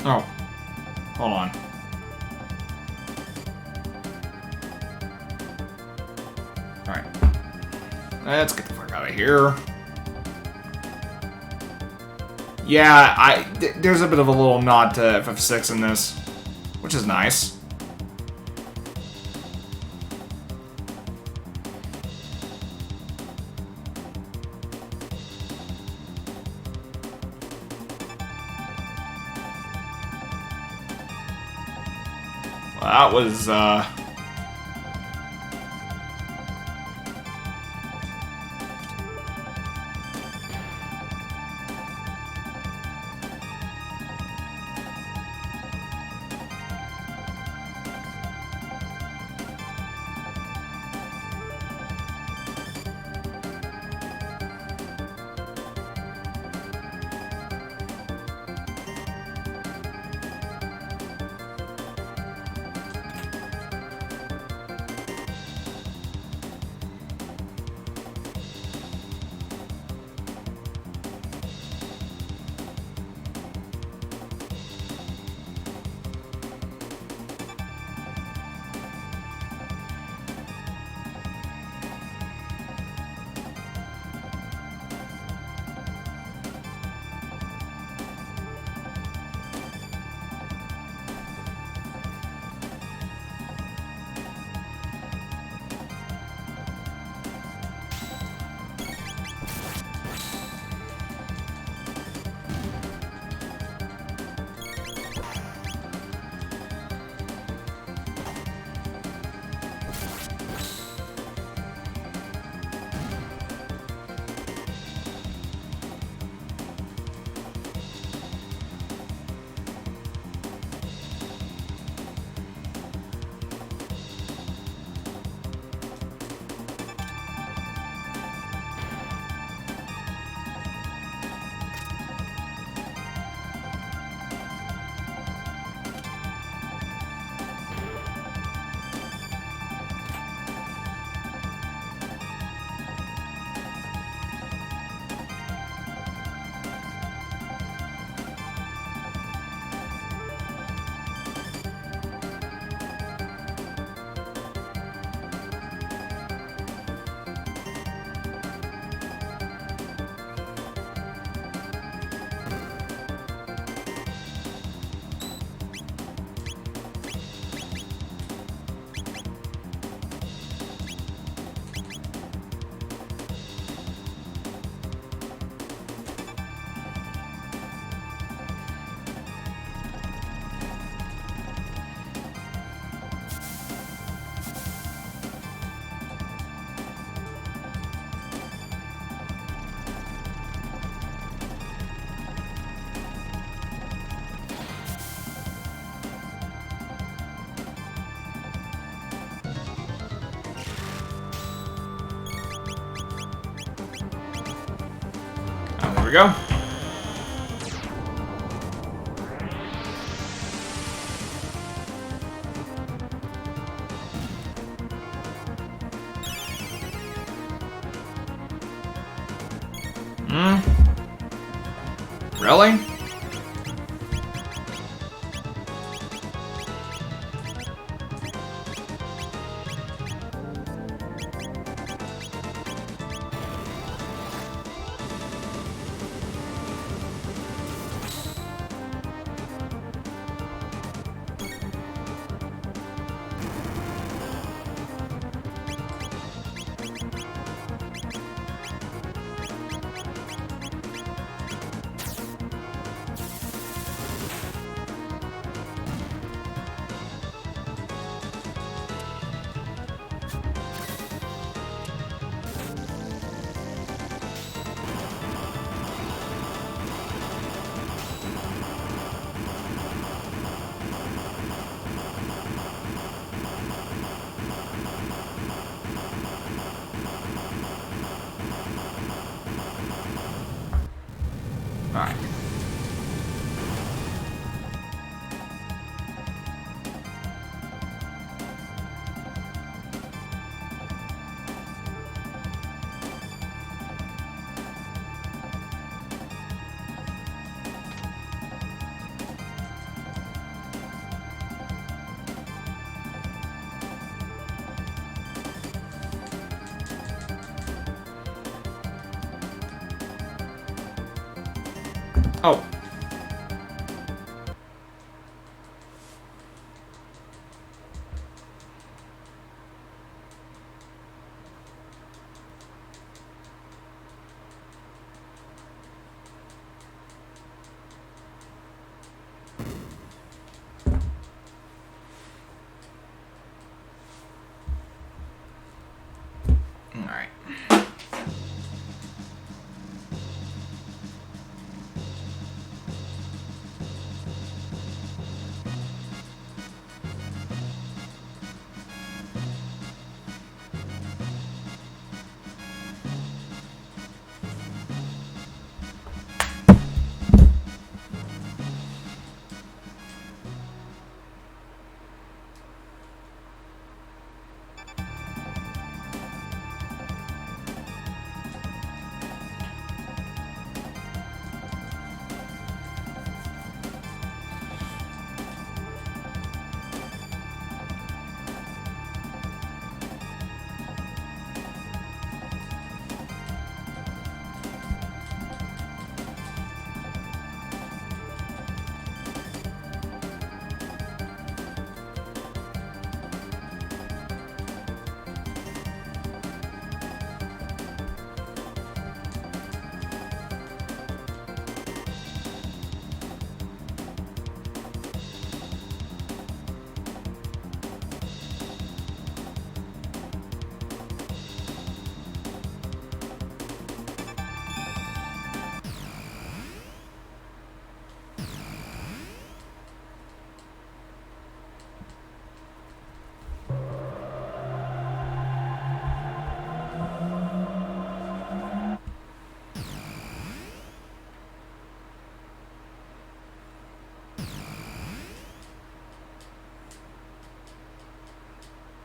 Oh. Hold on. Alright. Let's get the fuck out of here. Yeah, there's a bit of a little nod to FF6 in this, which is nice. Well, that was, there we go. Really? Oh. Alright.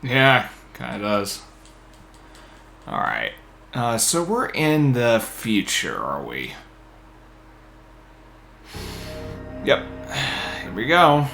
Yeah, kind of does. Alright. So we're in the future, are we? Yep. Here we go.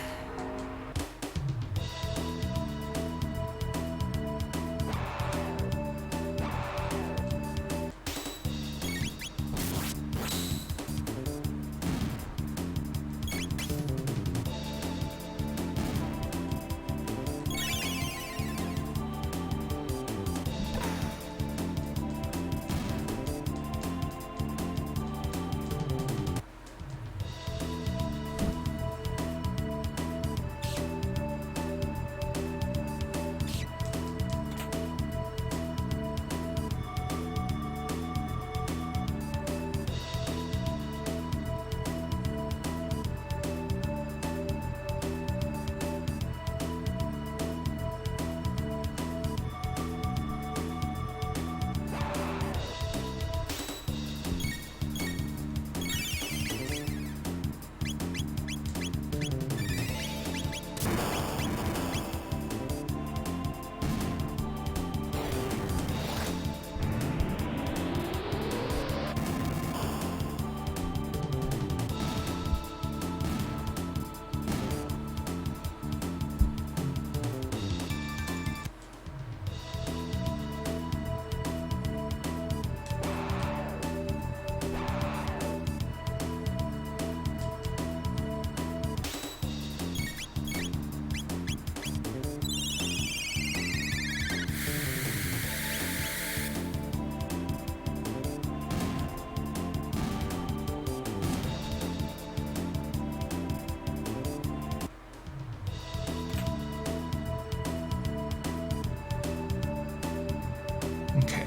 Okay.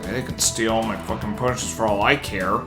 They can steal all my fucking punches for all I care.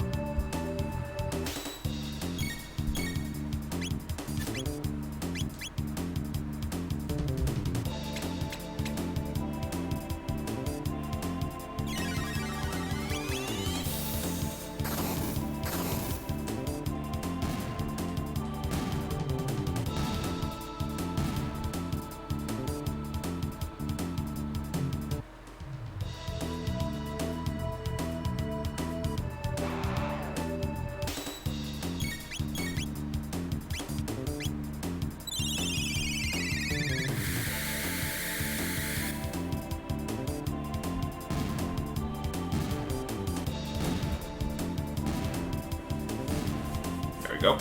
go.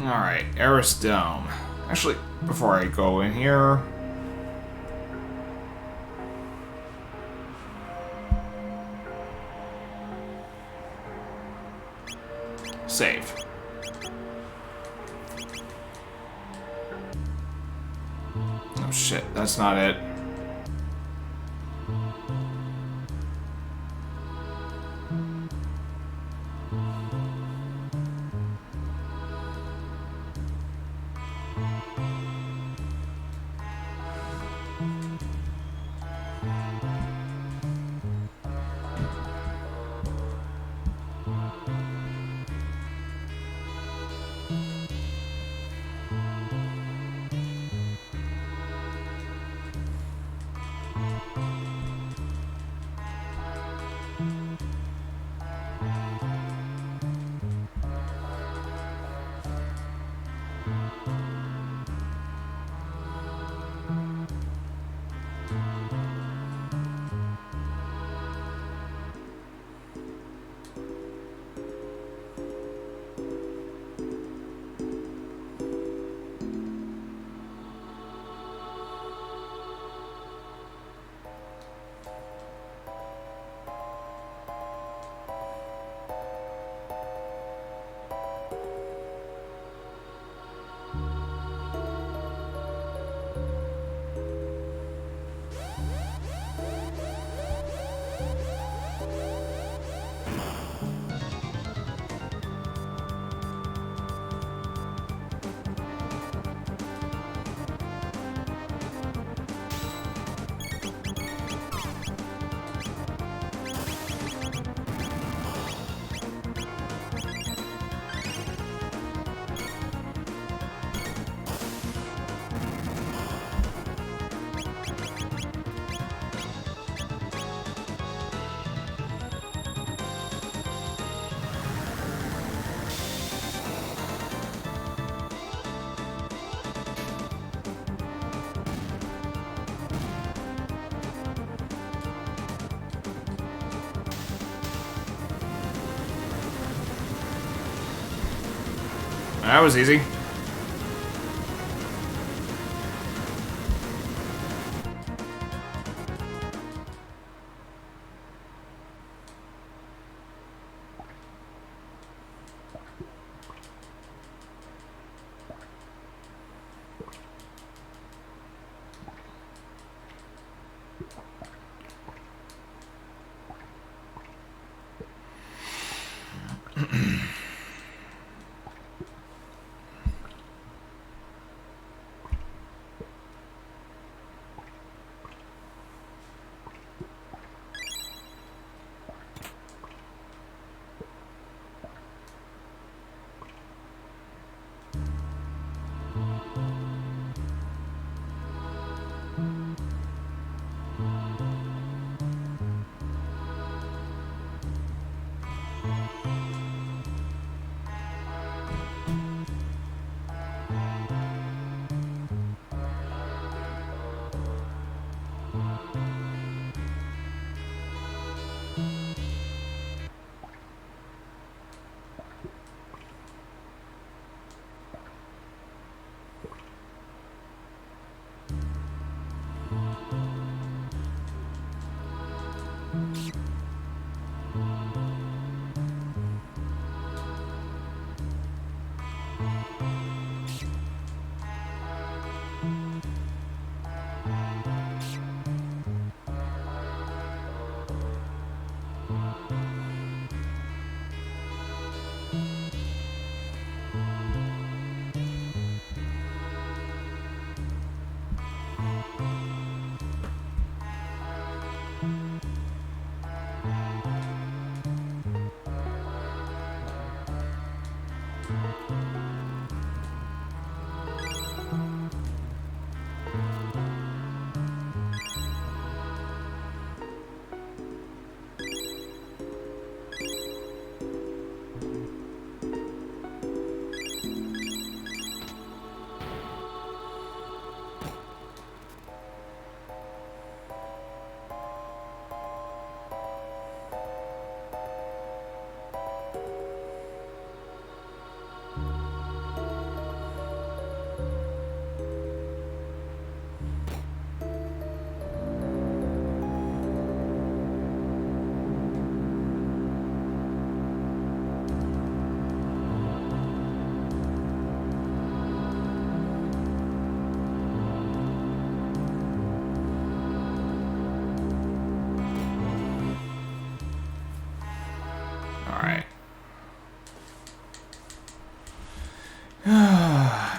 Alright, Eris Dome. Actually, before I go in here... Save. Oh shit, that's not it. That was easy.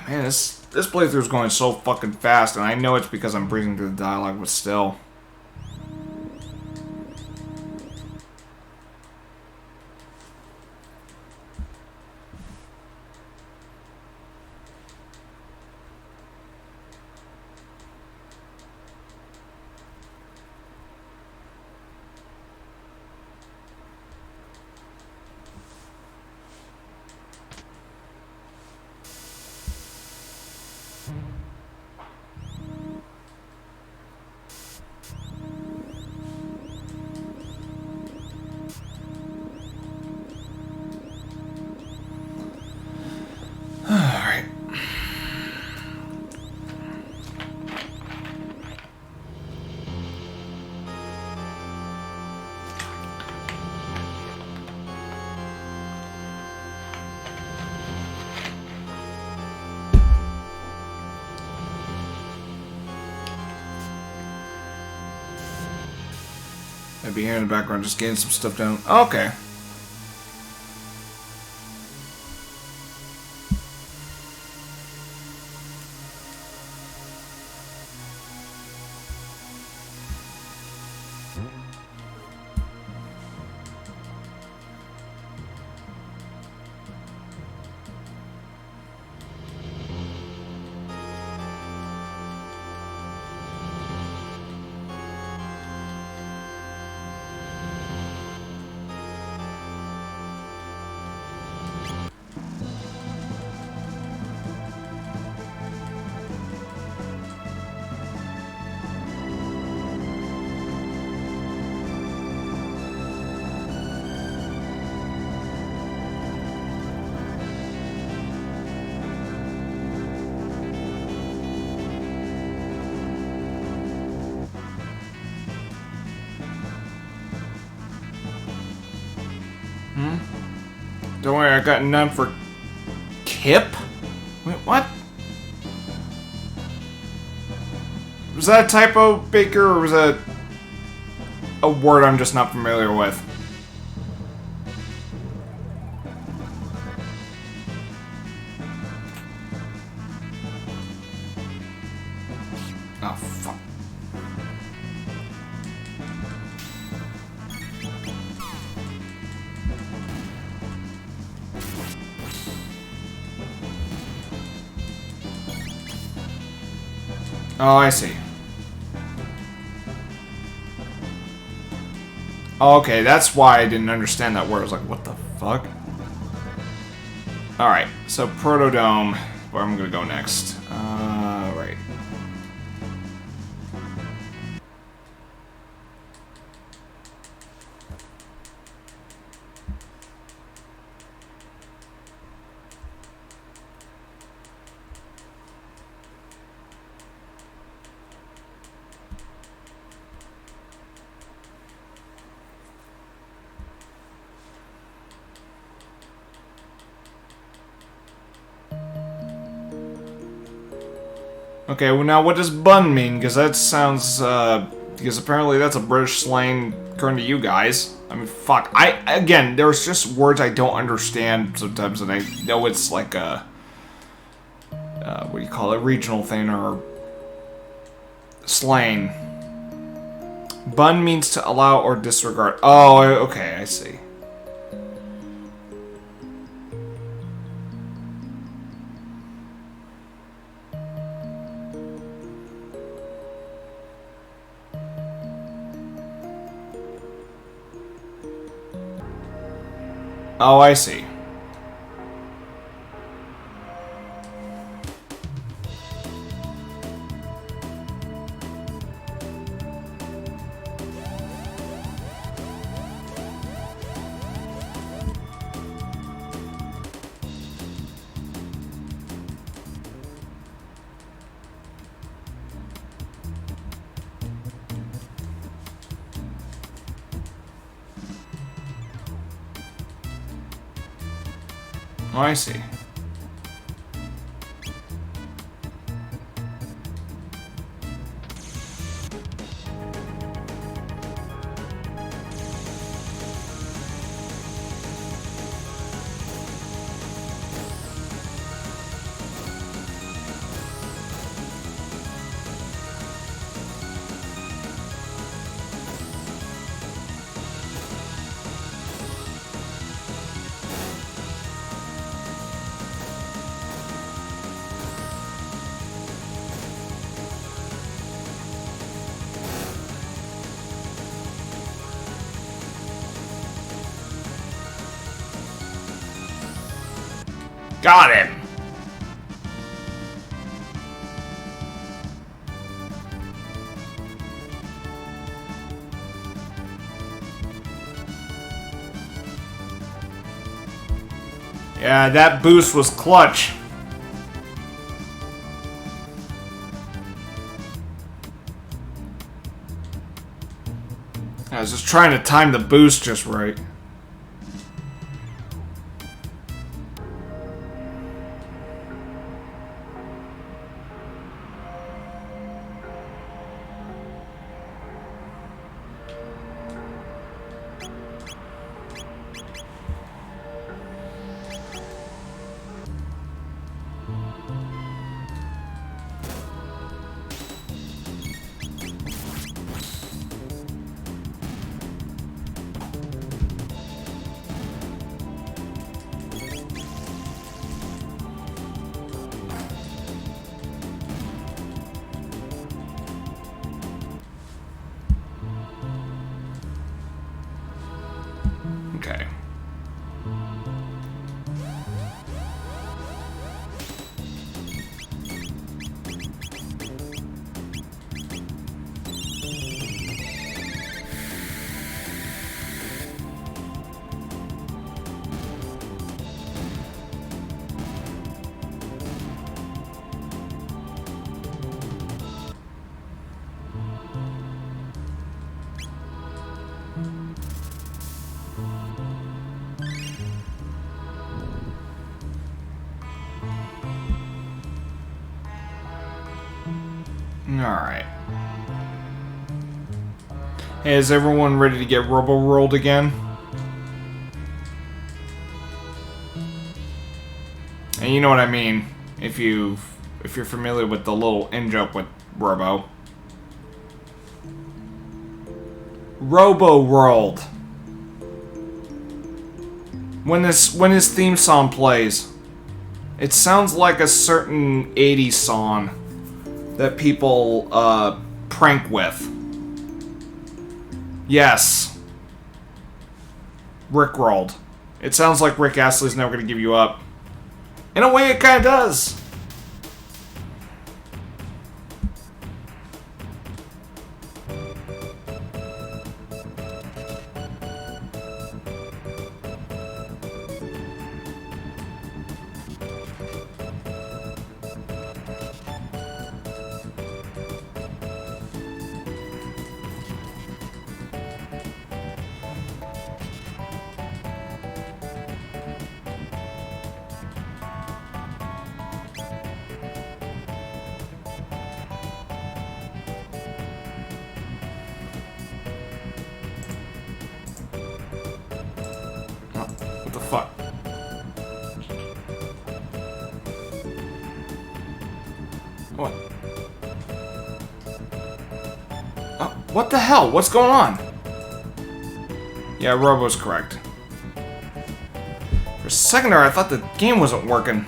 Man, this playthrough is going so fucking fast, and I know it's because I'm breezing through the dialogue, but still. Alright. I'd be here in the background just getting some stuff down. Okay. Don't worry, I got none for Kip? Wait, what? Was that a typo, Baker, or was that a word I'm just not familiar with? Oh, fuck. Oh, I see. Okay, that's why I didn't understand that word. I was like, what the fuck? Alright, so Protodome, where I'm gonna go next. Right. Okay, well now what does bun mean? Because that sounds, because apparently that's a British slang according to you guys. I mean, fuck. Again, there's just words I don't understand sometimes, and I know it's like a, what do you call it, regional thing, or slang. Bun means to allow or disregard. Oh, okay, I see. Oh, I see. Oh, I see. Got him! Yeah, that boost was clutch. I was just trying to time the boost just right. Okay. Alright. Hey, is everyone ready to get robo-rolled again? And you know what I mean, if you're familiar with the little in-jump with Robo. Robo-rolled. When his theme song plays, it sounds like a certain 80s song that people prank with. Yes. Rickrolled. It sounds like Rick Astley's never gonna give you up. In a way, it kinda does. What the fuck? What? Oh, what the hell? What's going on? Yeah, Robo's correct. For a second there, I thought the game wasn't working.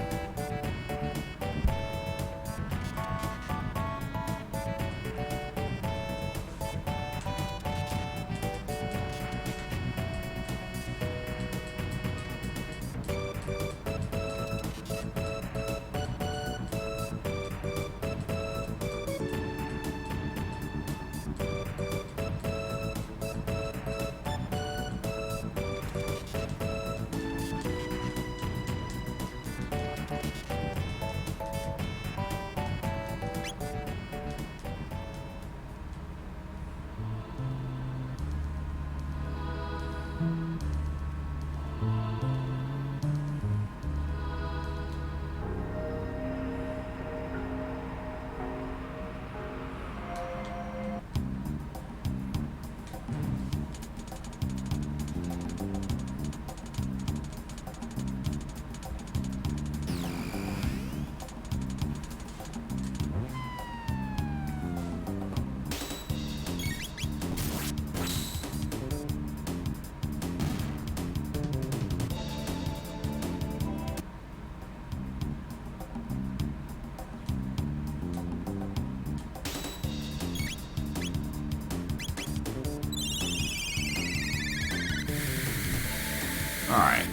Alright.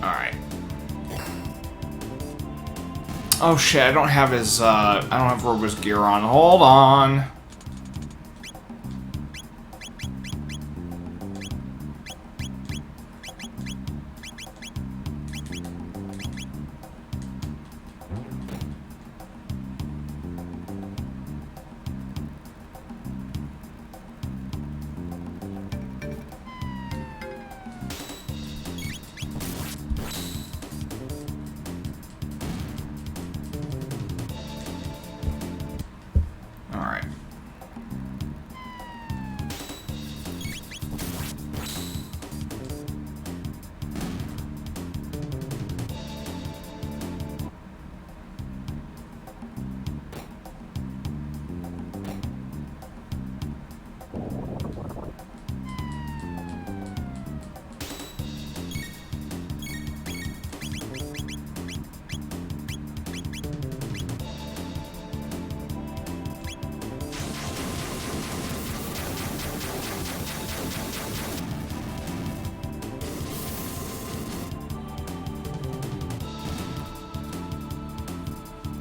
Alright. Oh shit, I don't have his, I don't have Robo's gear on. Hold on. Alright.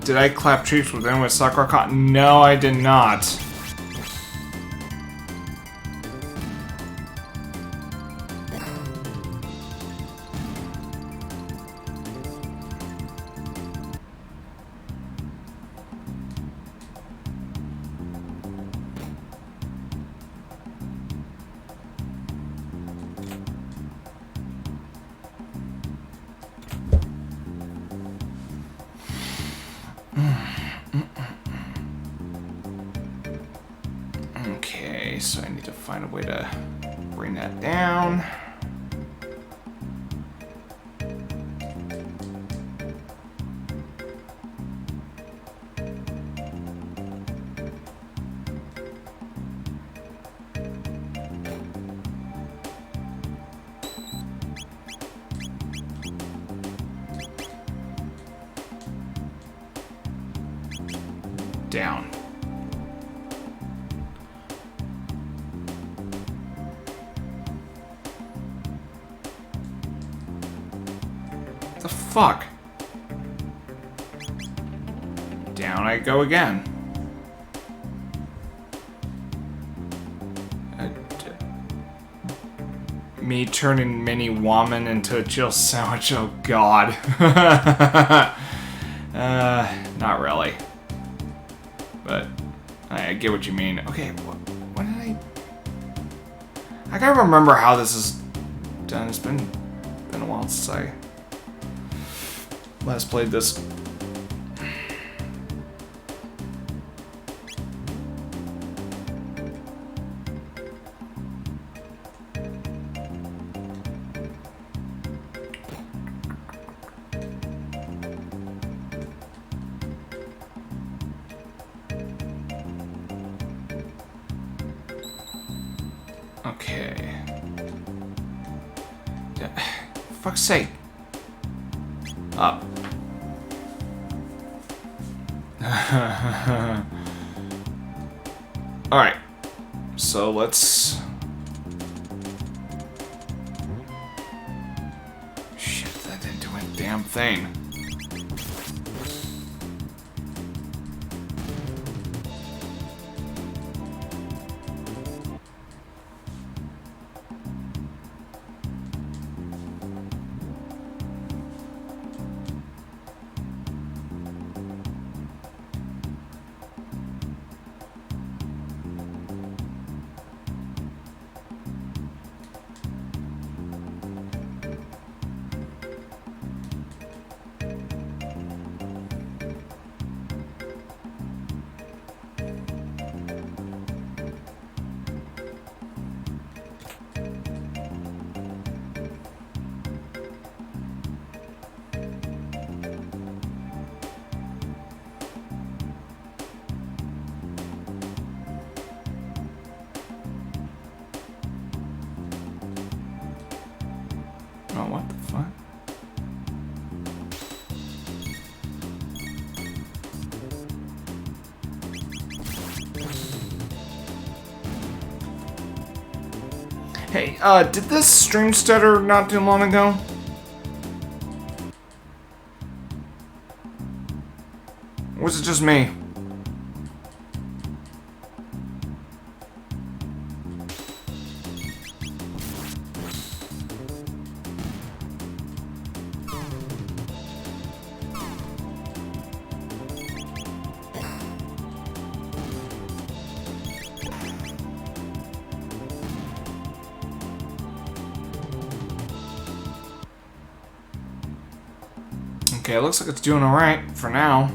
Did I clap cheeks with anyone with Sakura Cotton? No, I did not. Okay, so I need to find a way to bring that down. Down. The fuck? Down I go again. Me turning mini woman into a chill sandwich, oh god. Not really. But I get what you mean. Okay, what did I gotta remember how this is done. It's been a while since I last played this. Okay. Fuck's sake. Up. Alright. So let's... Shit, that didn't do a damn thing. Oh, what the fuck? Hey, did this stream stutter not too long ago? Or was it just me? Okay, it looks like it's doing alright for now.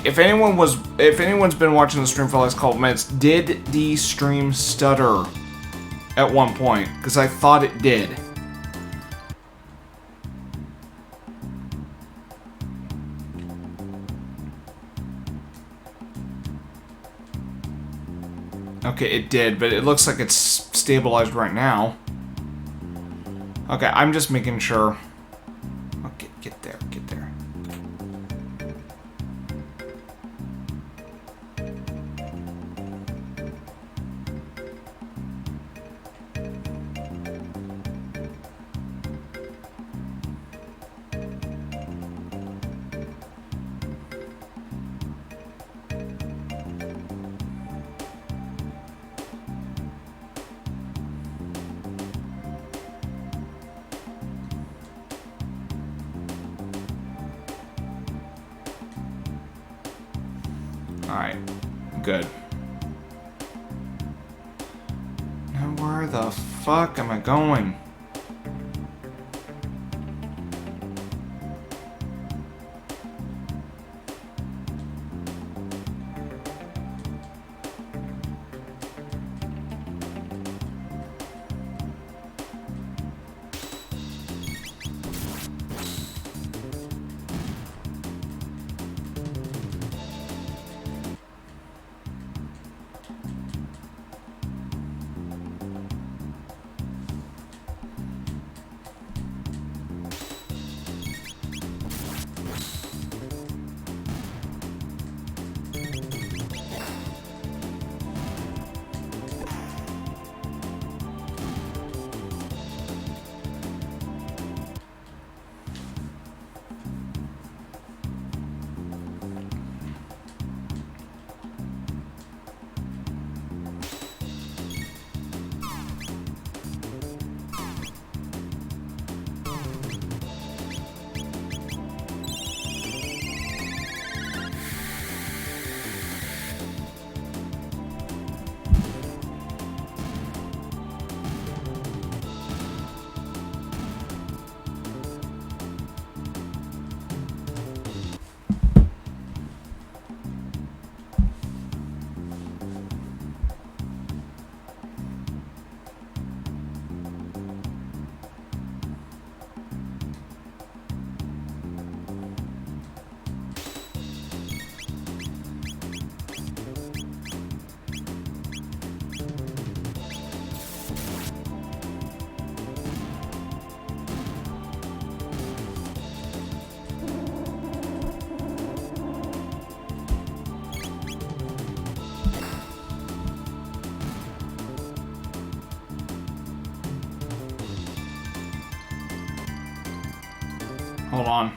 If anyone's been watching the stream for the last couple minutes, did the stream stutter at one point? Because I thought it did. Okay, it did, but it looks like it's stabilized right now. Okay, I'm just making sure. Okay, get there, get there. Alright, good. Now where the fuck am I going? Hold on.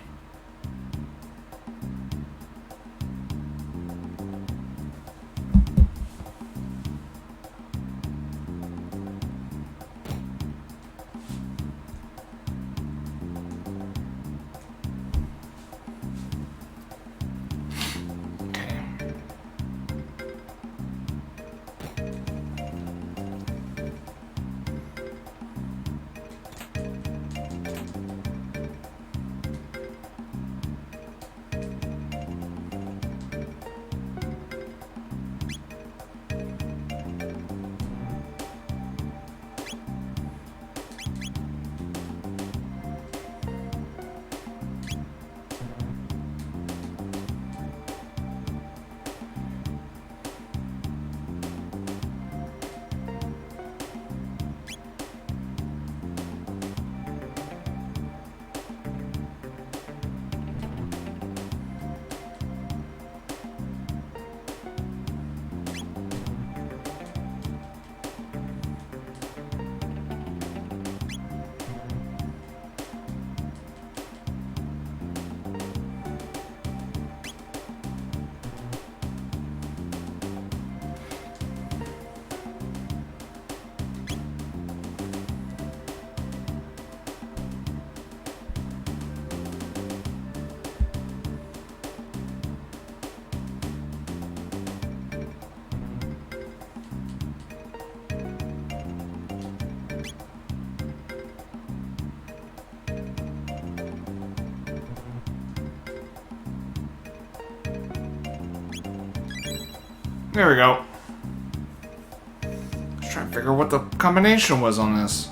There we go. Let's try and figure out what the combination was on this.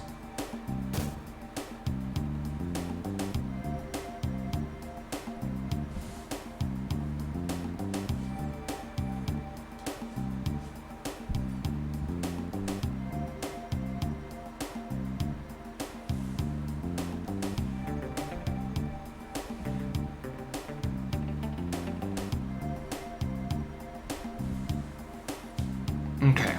Okay.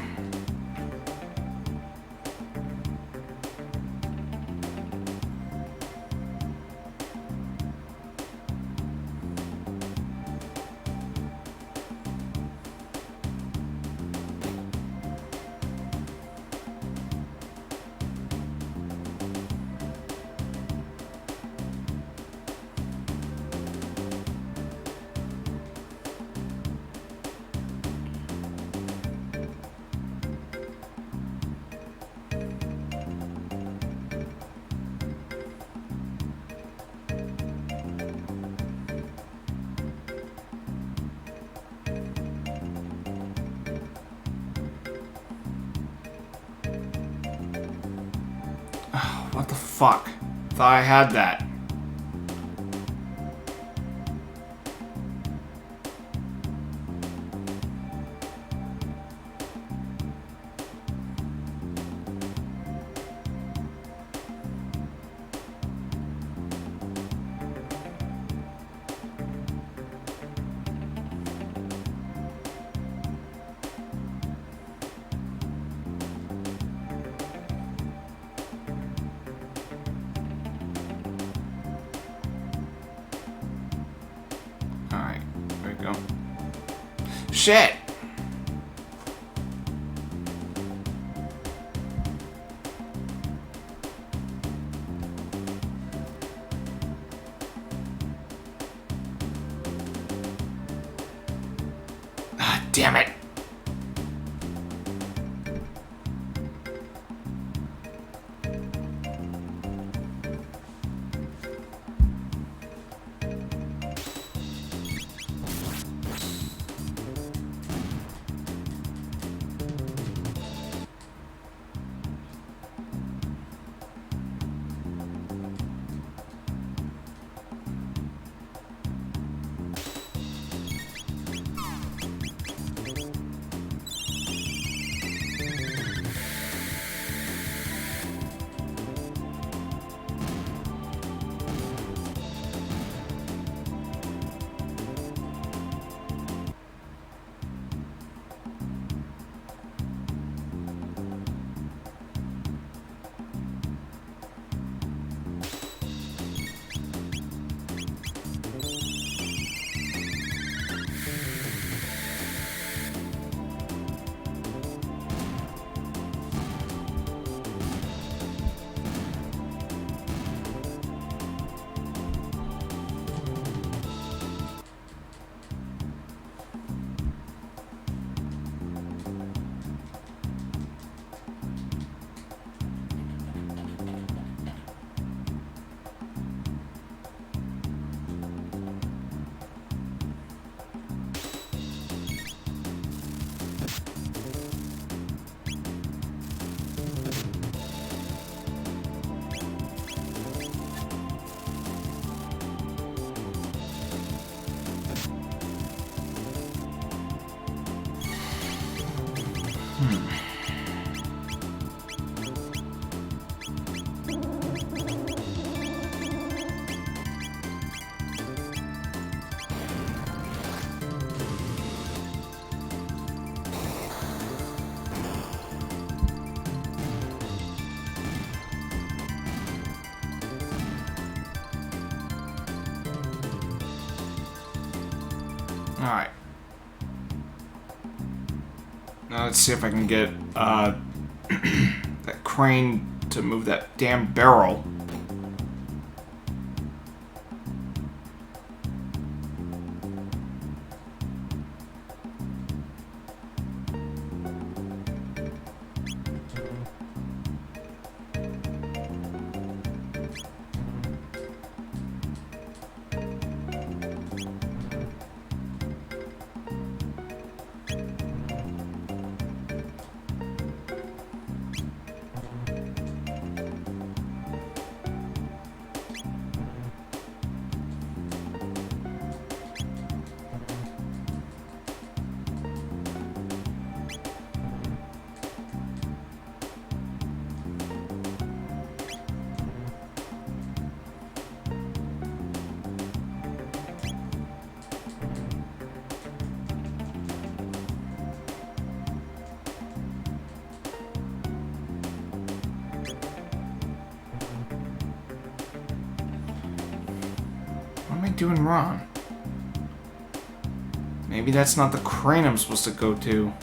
What the fuck? Thought I had that. Alright, there we go. Shit! Ah, damn it! Alright. Now let's see if I can get that crane to move that damn barrel. doing wrong? Maybe that's not the crane I'm supposed to go to.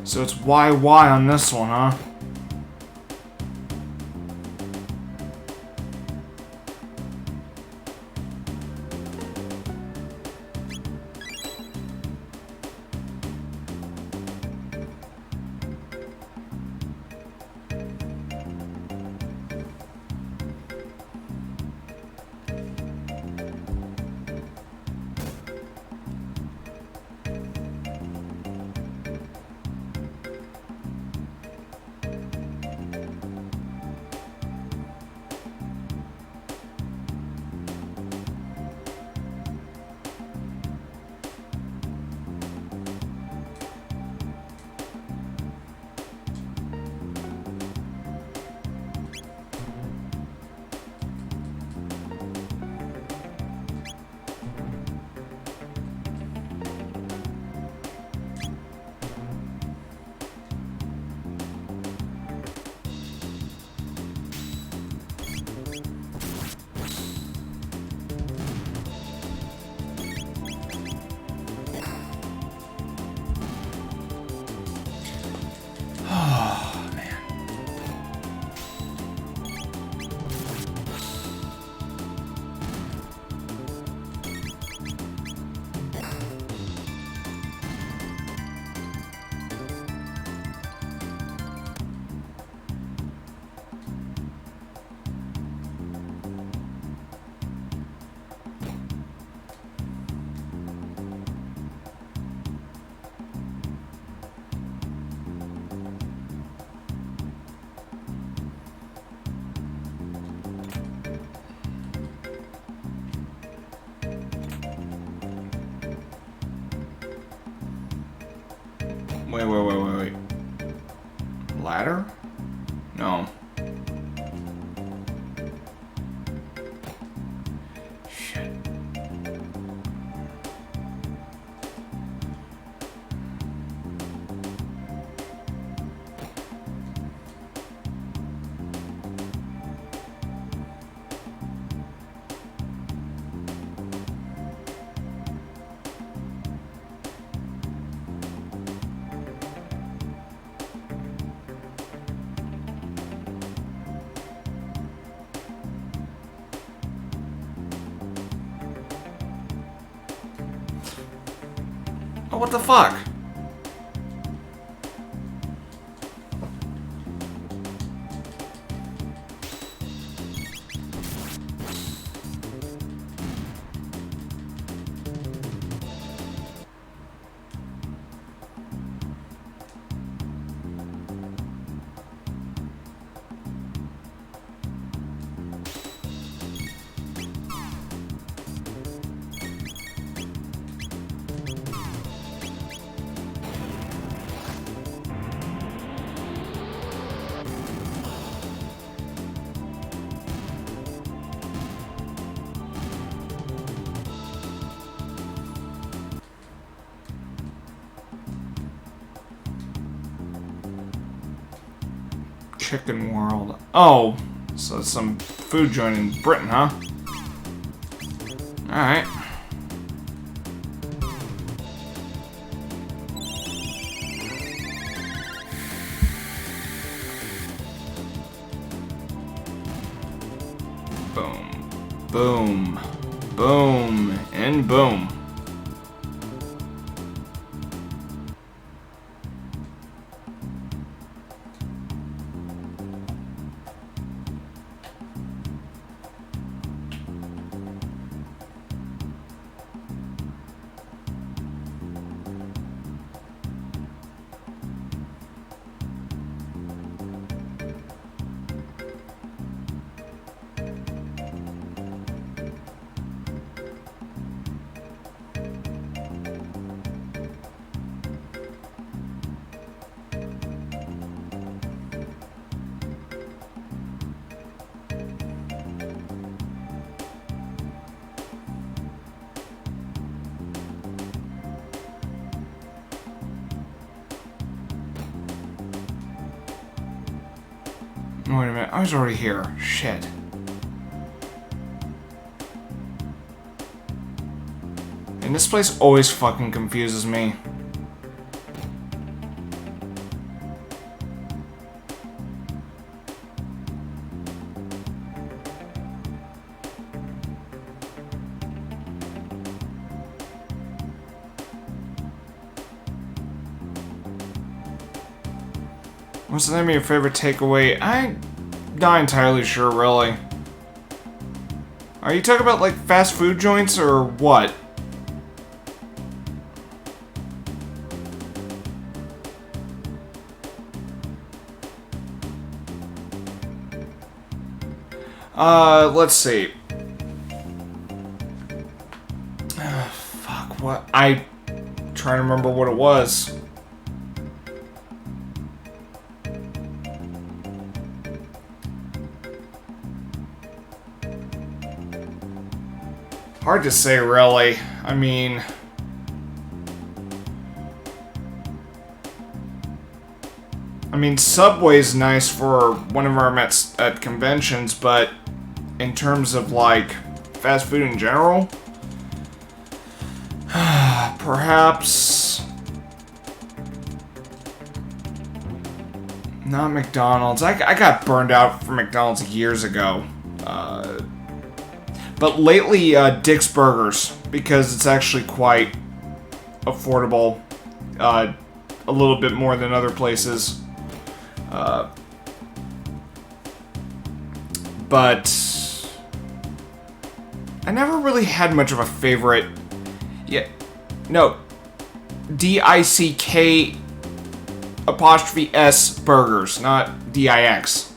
So it's YY on this one, huh? Wait. Ladder? No. Shit. Oh, what the fuck? Chicken World. Oh, So it's some food joint in Britain, huh? Alright. Boom. Boom. Boom. And boom. Wait a minute, I was already here. Shit. And this place always fucking confuses me. What's the name of your favorite takeaway? I'm not entirely sure, really. Are you talking about, like, fast food joints, or what? Let's see. Fuck, what? I'm trying to remember what it was. Hard to say, really. I mean... Subway's nice for whenever I'm at conventions, but in terms of, like, fast food in general, perhaps not McDonald's. I got burned out from McDonald's years ago. But lately, Dick's Burgers, because it's actually quite affordable. A little bit more than other places. But I never really had much of a favorite. Yeah, no, DICK apostrophe S burgers, not DIX.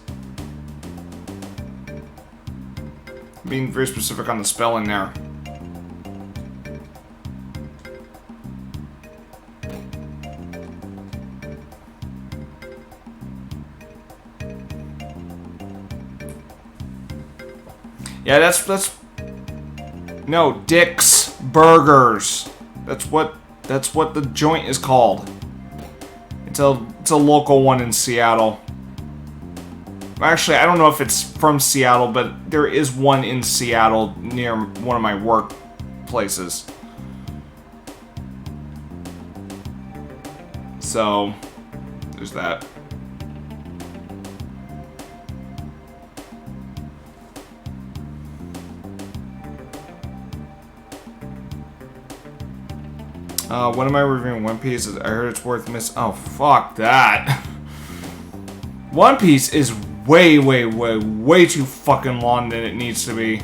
Being very specific on the spelling there. Yeah, that's no, Dick's Burgers. That's what the joint is called. It's a local one in Seattle. Actually, I don't know if it's from Seattle, but there is one in Seattle near one of my work places. So, there's that. When am I reviewing One Piece? I heard it's worth Oh, fuck that. One Piece is way too fucking long than it needs to be.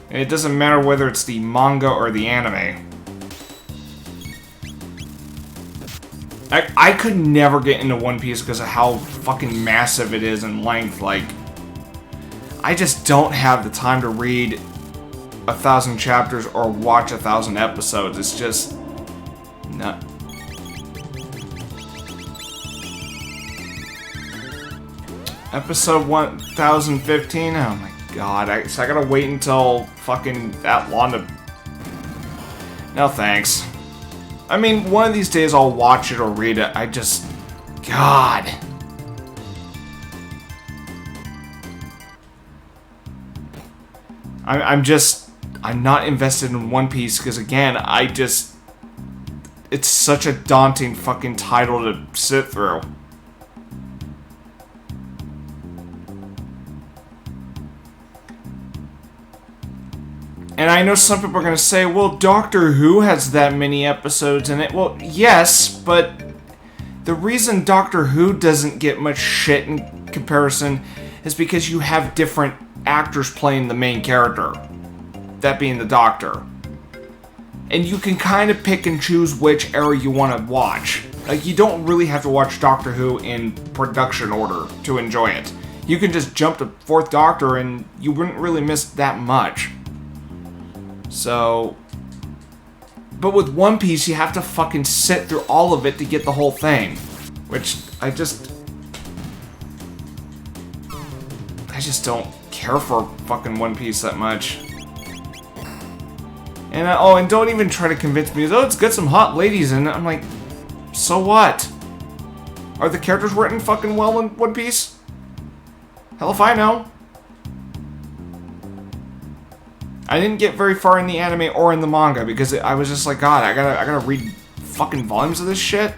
And it doesn't matter whether it's the manga or the anime. I could never get into One Piece because of how fucking massive it is in length. Like, I just don't have the time to read 1,000 chapters or watch 1,000 episodes. It's just not. Episode 1015. Oh my god! So I gotta wait until fucking that long to. No thanks. I mean, one of these days I'll watch it or read it. I just, God. I'm not invested in One Piece because, again, it's such a daunting fucking title to sit through. And I know some people are going to say, well, Doctor Who has that many episodes in it. Well, yes, but the reason Doctor Who doesn't get much shit in comparison is because you have different actors playing the main character. That being the Doctor. And you can kind of pick and choose which era you want to watch. Like, you don't really have to watch Doctor Who in production order to enjoy it. You can just jump to 4th Doctor and you wouldn't really miss that much. So, but with One Piece, you have to fucking sit through all of it to get the whole thing. Which, I just don't care for fucking One Piece that much. And, and don't even try to convince me, oh, it's got some hot ladies in it. I'm like, so what? Are the characters written fucking well in One Piece? Hell if I know. I didn't get very far in the anime or in the manga because I was just like, God, I gotta read fucking volumes of this shit.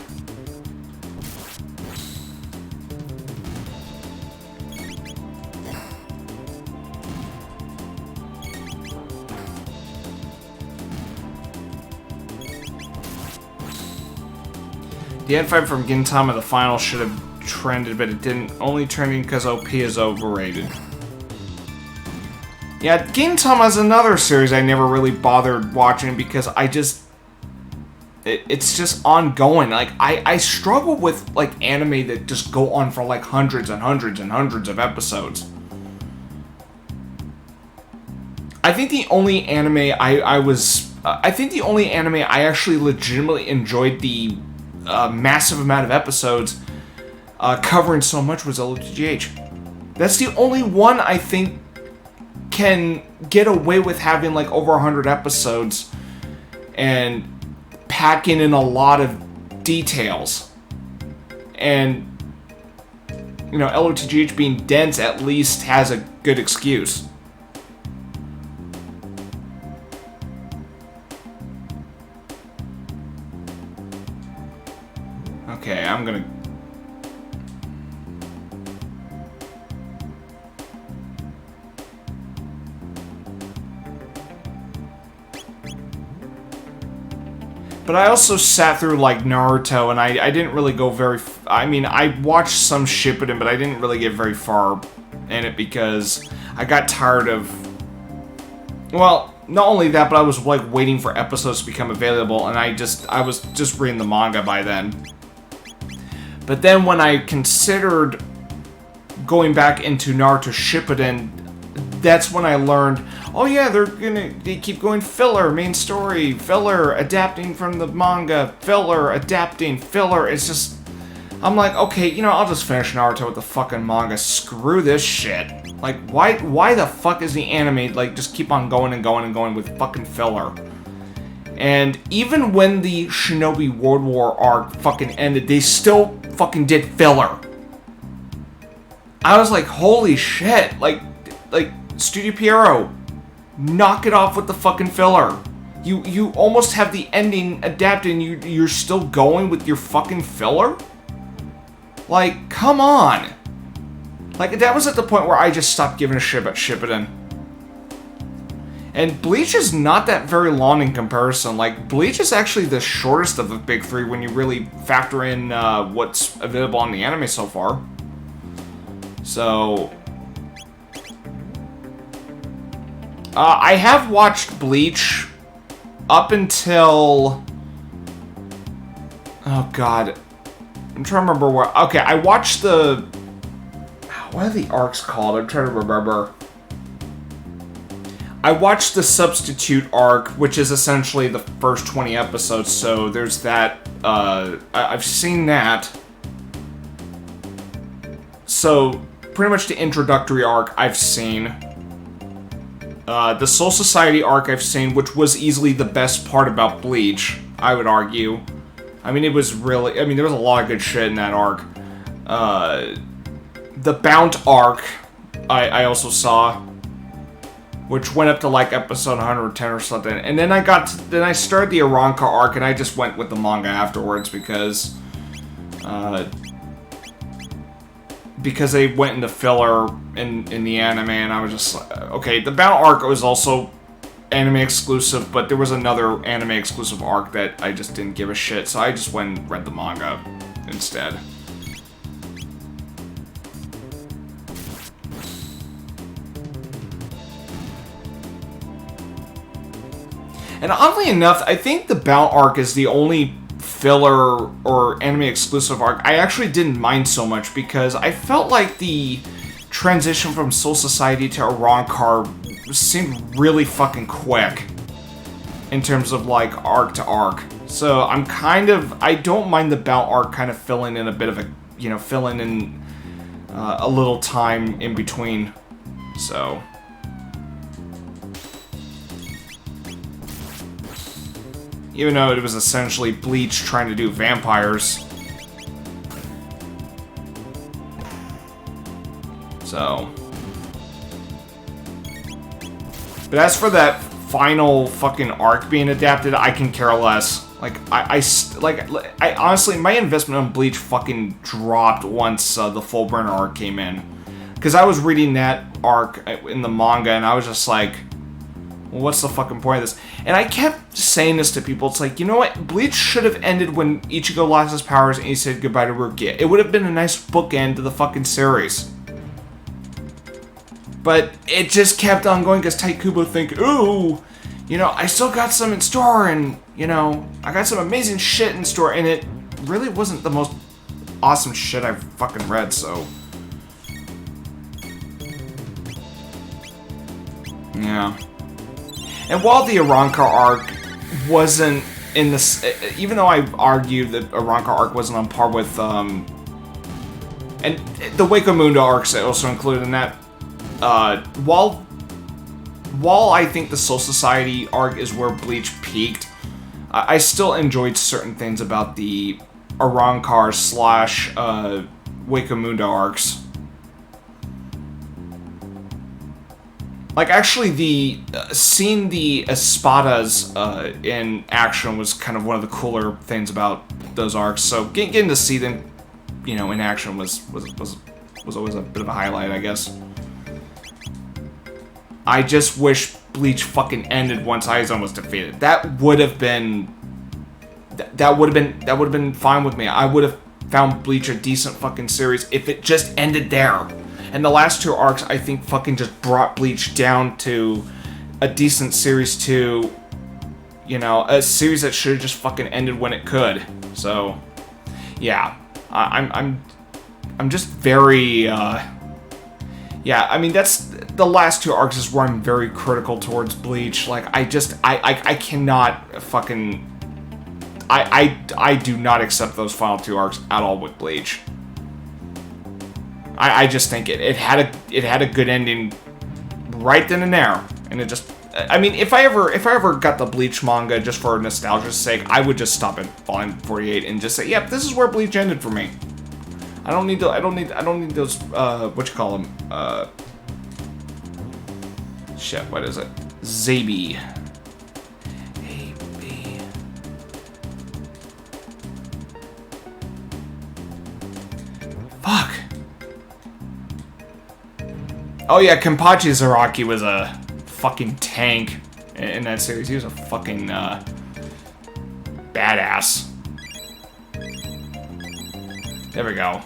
The N5 from Gintama, the final, should have trended, but it didn't. Only trending because OP is overrated. Yeah, Gintama is another series I never really bothered watching because it's just ongoing. Like, I struggle with, like, anime that just go on for, like, hundreds and hundreds and hundreds of episodes. I think the only anime I think the only anime I actually legitimately enjoyed the massive amount of episodes covering so much was LOTGH. That's the only one I think can get away with having like over 100 episodes and packing in a lot of details. And, you know, LOTGH being dense at least has a good excuse. Okay, I'm gonna... But I also sat through, like, Naruto, and I didn't really go very... I mean, I watched some Shippuden, but I didn't really get very far in it because I got tired of... Well, not only that, but I was, like, waiting for episodes to become available, and I was just reading the manga by then. But then when I considered going back into Naruto Shippuden, that's when I learned, oh yeah, they keep going filler, main story, filler, adapting from the manga, filler, adapting, filler. It's just, I'm like, okay, you know, I'll just finish Naruto with the fucking manga. Screw this shit. Like, why the fuck is the anime, like, just keep on going and going and going with fucking filler? And even when the Shinobi World War arc fucking ended, they still fucking did filler. I was like, holy shit, like, Studio Pierrot, knock it off with the fucking filler. You almost have the ending adapted and you're still going with your fucking filler? Like, come on. Like, that was at the point where I just stopped giving a shit about Shippuden. And Bleach is not that very long in comparison. Like, Bleach is actually the shortest of the big three when you really factor in what's available on the anime so far. So... I have watched Bleach up until... Oh, God. I'm trying to remember where... Okay, I watched the... What are the arcs called? I'm trying to remember. I watched the Substitute arc, which is essentially the first 20 episodes, so there's that. I've seen that. So, pretty much the introductory arc I've seen. The Soul Society arc I've seen, which was easily the best part about Bleach, I would argue. I mean, it was really... I mean, there was a lot of good shit in that arc. The Bount arc, I also saw. which went up to like episode 110 or something. And then I started the Arrancar arc, and I just went with the manga afterwards because they went into filler in the anime, and I was just like, okay, the Battle arc was also anime exclusive, but there was another anime exclusive arc that I just didn't give a shit, so I just went and read the manga instead. And oddly enough, I think the Battle arc is the only filler or anime exclusive arc I actually didn't mind so much, because I felt like the transition from Soul Society to Arrancar seemed really fucking quick in terms of like arc to arc. So I don't mind the Battle arc kind of filling in a bit of a, filling in a little time in between. So even though it was essentially Bleach trying to do vampires. So. But as for that final fucking arc being adapted, I can care less. Like, I honestly, my investment on Bleach fucking dropped once the Fullburner arc came in. Because I was reading that arc in the manga, and I was just like, well, what's the fucking point of this? And I kept saying this to people. It's like, you know what? Bleach should have ended when Ichigo lost his powers and he said goodbye to Rukia. It would have been a nice bookend to the fucking series. But it just kept on going because Taikubo think, ooh, I still got some in store, and, I got some amazing shit in store, and it really wasn't the most awesome shit I've fucking read, so. Yeah. And while the Arrancar arc wasn't in this, even though I argued that Arrancar arc wasn't on par with, and the Wako Mundo arcs also included in that, while I think the Soul Society arc is where Bleach peaked, I still enjoyed certain things about the Arrancar / Wako Mundo arcs. Like, actually, seeing the Espadas in action was kind of one of the cooler things about those arcs. So getting to see them, in action was always a bit of a highlight, I guess. I just wish Bleach fucking ended once Aizen was defeated. That would have been fine with me. I would have found Bleach a decent fucking series if it just ended there. And the last two arcs, I think, fucking just brought Bleach down to a decent series to, a series that should have just fucking ended when it could. So, yeah, I'm just very, yeah, I mean, that's the last two arcs is where I'm very critical towards Bleach. Like, I cannot fucking, I do not accept those final two arcs at all with Bleach. I just think it had a good ending right then and there, and it just, I mean, if I ever got the Bleach manga just for nostalgia's sake, I would just stop at volume 48 and just say, yep, this is where Bleach ended for me. I don't need those shit, what is it? Zabi. Fuck. Oh yeah, Kenpachi Zaraki was a fucking tank in that series. He was a fucking badass. There we go.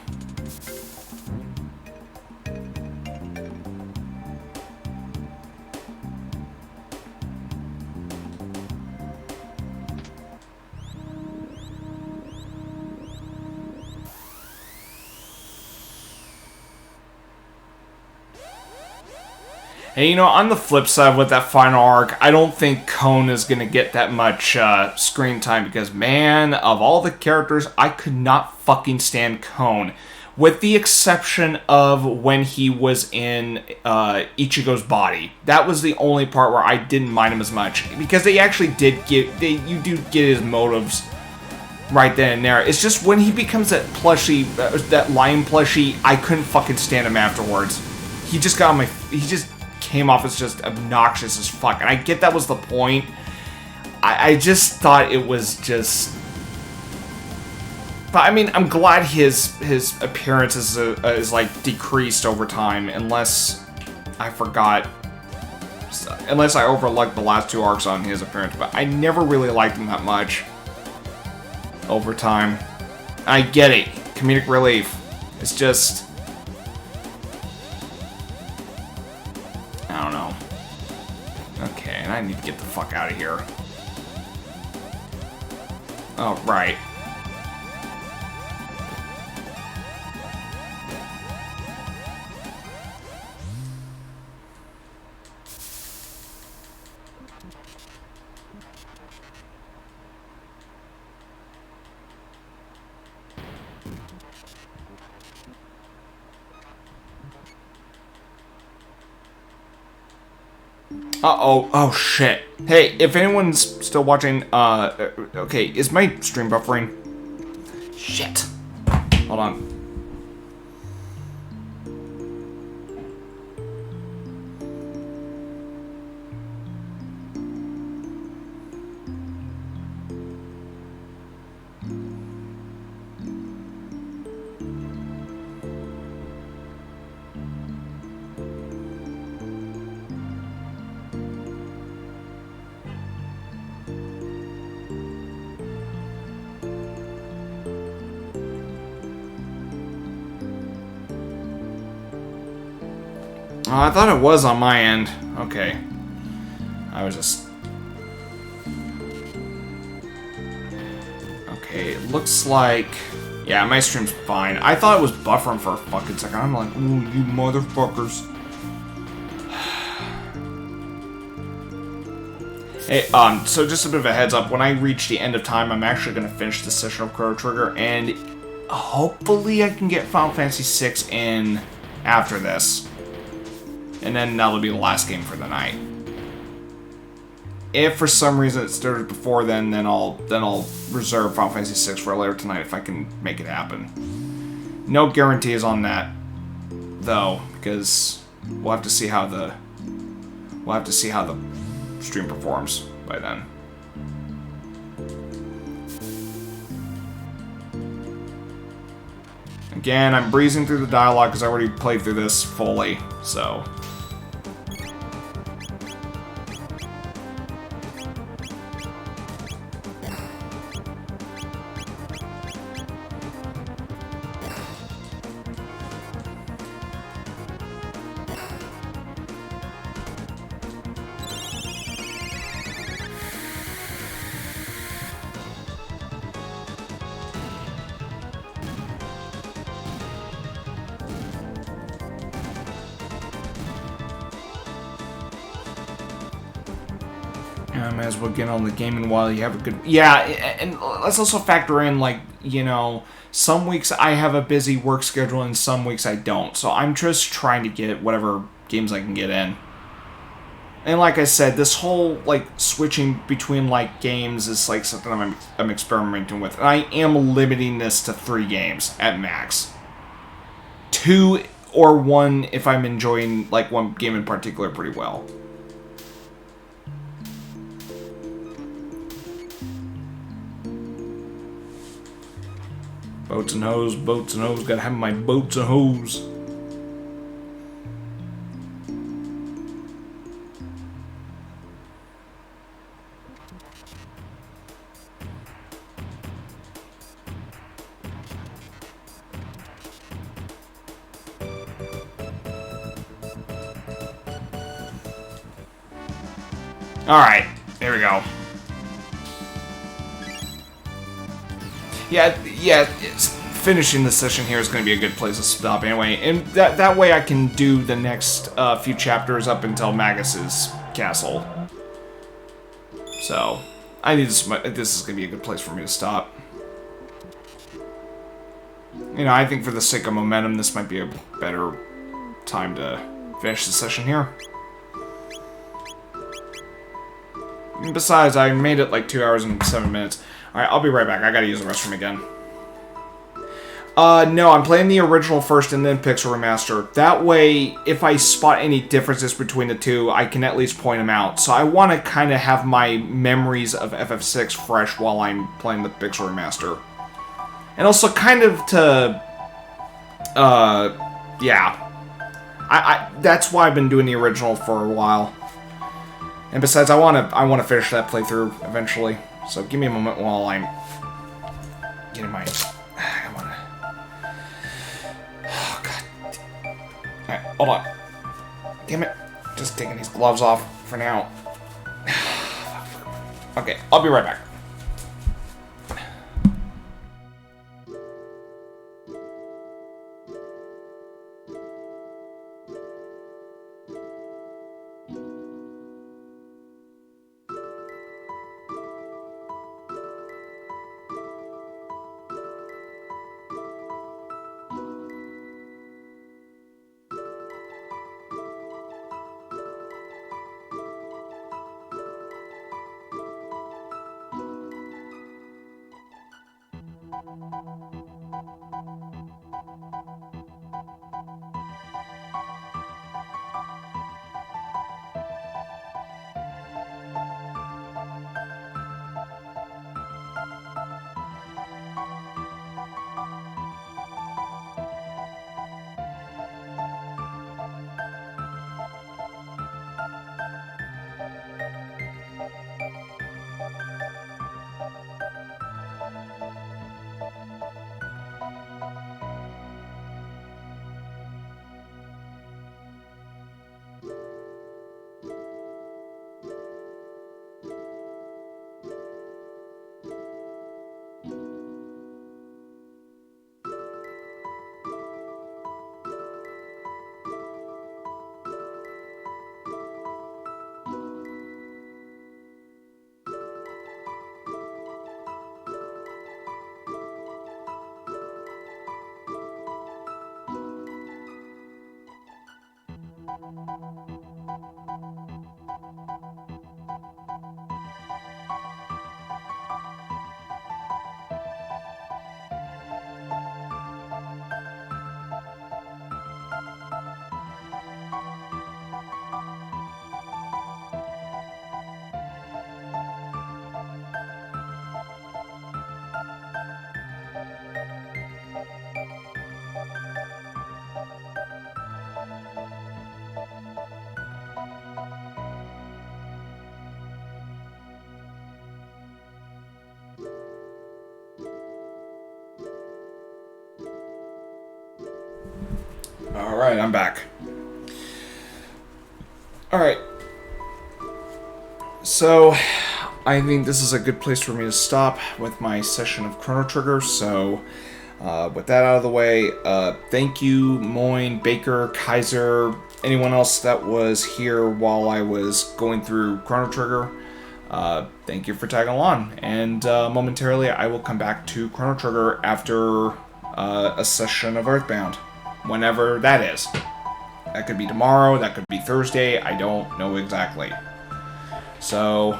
And on the flip side with that final arc, I don't think Kon is going to get that much screen time because, man, of all the characters, I could not fucking stand Kon. With the exception of when he was in Ichigo's body. That was the only part where I didn't mind him as much. Because they actually did you do get his motives right then and there. It's just when he becomes that plushie, that lion plushie, I couldn't fucking stand him afterwards. He just got on my, he just came off as just obnoxious as fuck. And I get that was the point. I just thought it was just... But I mean, I'm glad his appearance is like decreased over time, unless I forgot... Unless I overlooked the last 2 arcs on his appearance, but I never really liked him that much over time. I get it. Comedic relief. It's just... I don't know. Okay, and I need to get the fuck out of here. Oh, right. Uh-oh. Oh, shit. Hey, if anyone's still watching, okay, is my stream buffering? Shit. Hold on. Oh, I thought it was on my end. Okay. I was just... Okay, it looks like... Yeah, my stream's fine. I thought it was buffering for a fucking second. I'm like, ooh, you motherfuckers. Hey, so just a bit of a heads up. When I reach the end of time, I'm actually going to finish the session of Chrono Trigger, and hopefully I can get Final Fantasy VI in after this. And then that'll be the last game for the night. If for some reason it started before then I'll reserve Final Fantasy VI for later tonight if I can make it happen. No guarantees on that, though, because we'll have to see how the stream performs by then. Again, I'm breezing through the dialogue because I already played through this fully, so. Might as well get on the gaming while you have a good... Yeah, and let's also factor in, like, you know, some weeks I have a busy work schedule and some weeks I don't. So I'm just trying to get whatever games I can get in. And like I said, this whole, like, switching between, like, games is, like, something I'm experimenting with. And I am limiting this to 3 games at max. 2 or 1 if I'm enjoying, like, one game in particular pretty well. Boats and hoes, gotta have my boats and hoes. Alright, there we go. Yeah, finishing the session here is going to be a good place to stop anyway. And that way I can do the next few chapters up until Magus's castle. So, I think this is going to be a good place for me to stop. You know, I think for the sake of momentum, this might be a better time to finish the session here. And besides, I made it like 2 hours and 7 minutes. Alright, I'll be right back. I gotta use the restroom again. No, I'm playing the original first and then Pixel Remaster. That way, if I spot any differences between the two, I can at least point them out. So I want to kind of have my memories of FF6 fresh while I'm playing the Pixel Remaster. And also kind of to, yeah. That's why I've been doing the original for a while. And besides, I want to finish that playthrough eventually. So give me a moment while I'm getting my... Oh, God. Alright, hold on. Damn it. Just taking these gloves off for now. Okay, I'll be right back. Alright, I'm back. Alright. So, I think this is a good place for me to stop with my session of Chrono Trigger, so with that out of the way, thank you, Moyne, Baker, Kaiser, anyone else that was here while I was going through Chrono Trigger. Thank you for tagging along, and momentarily I will come back to Chrono Trigger after a session of Earthbound. Whenever that is. That could be tomorrow, that could be Thursday, I don't know exactly. So,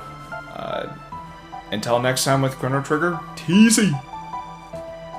until next time with Chrono Trigger, TC!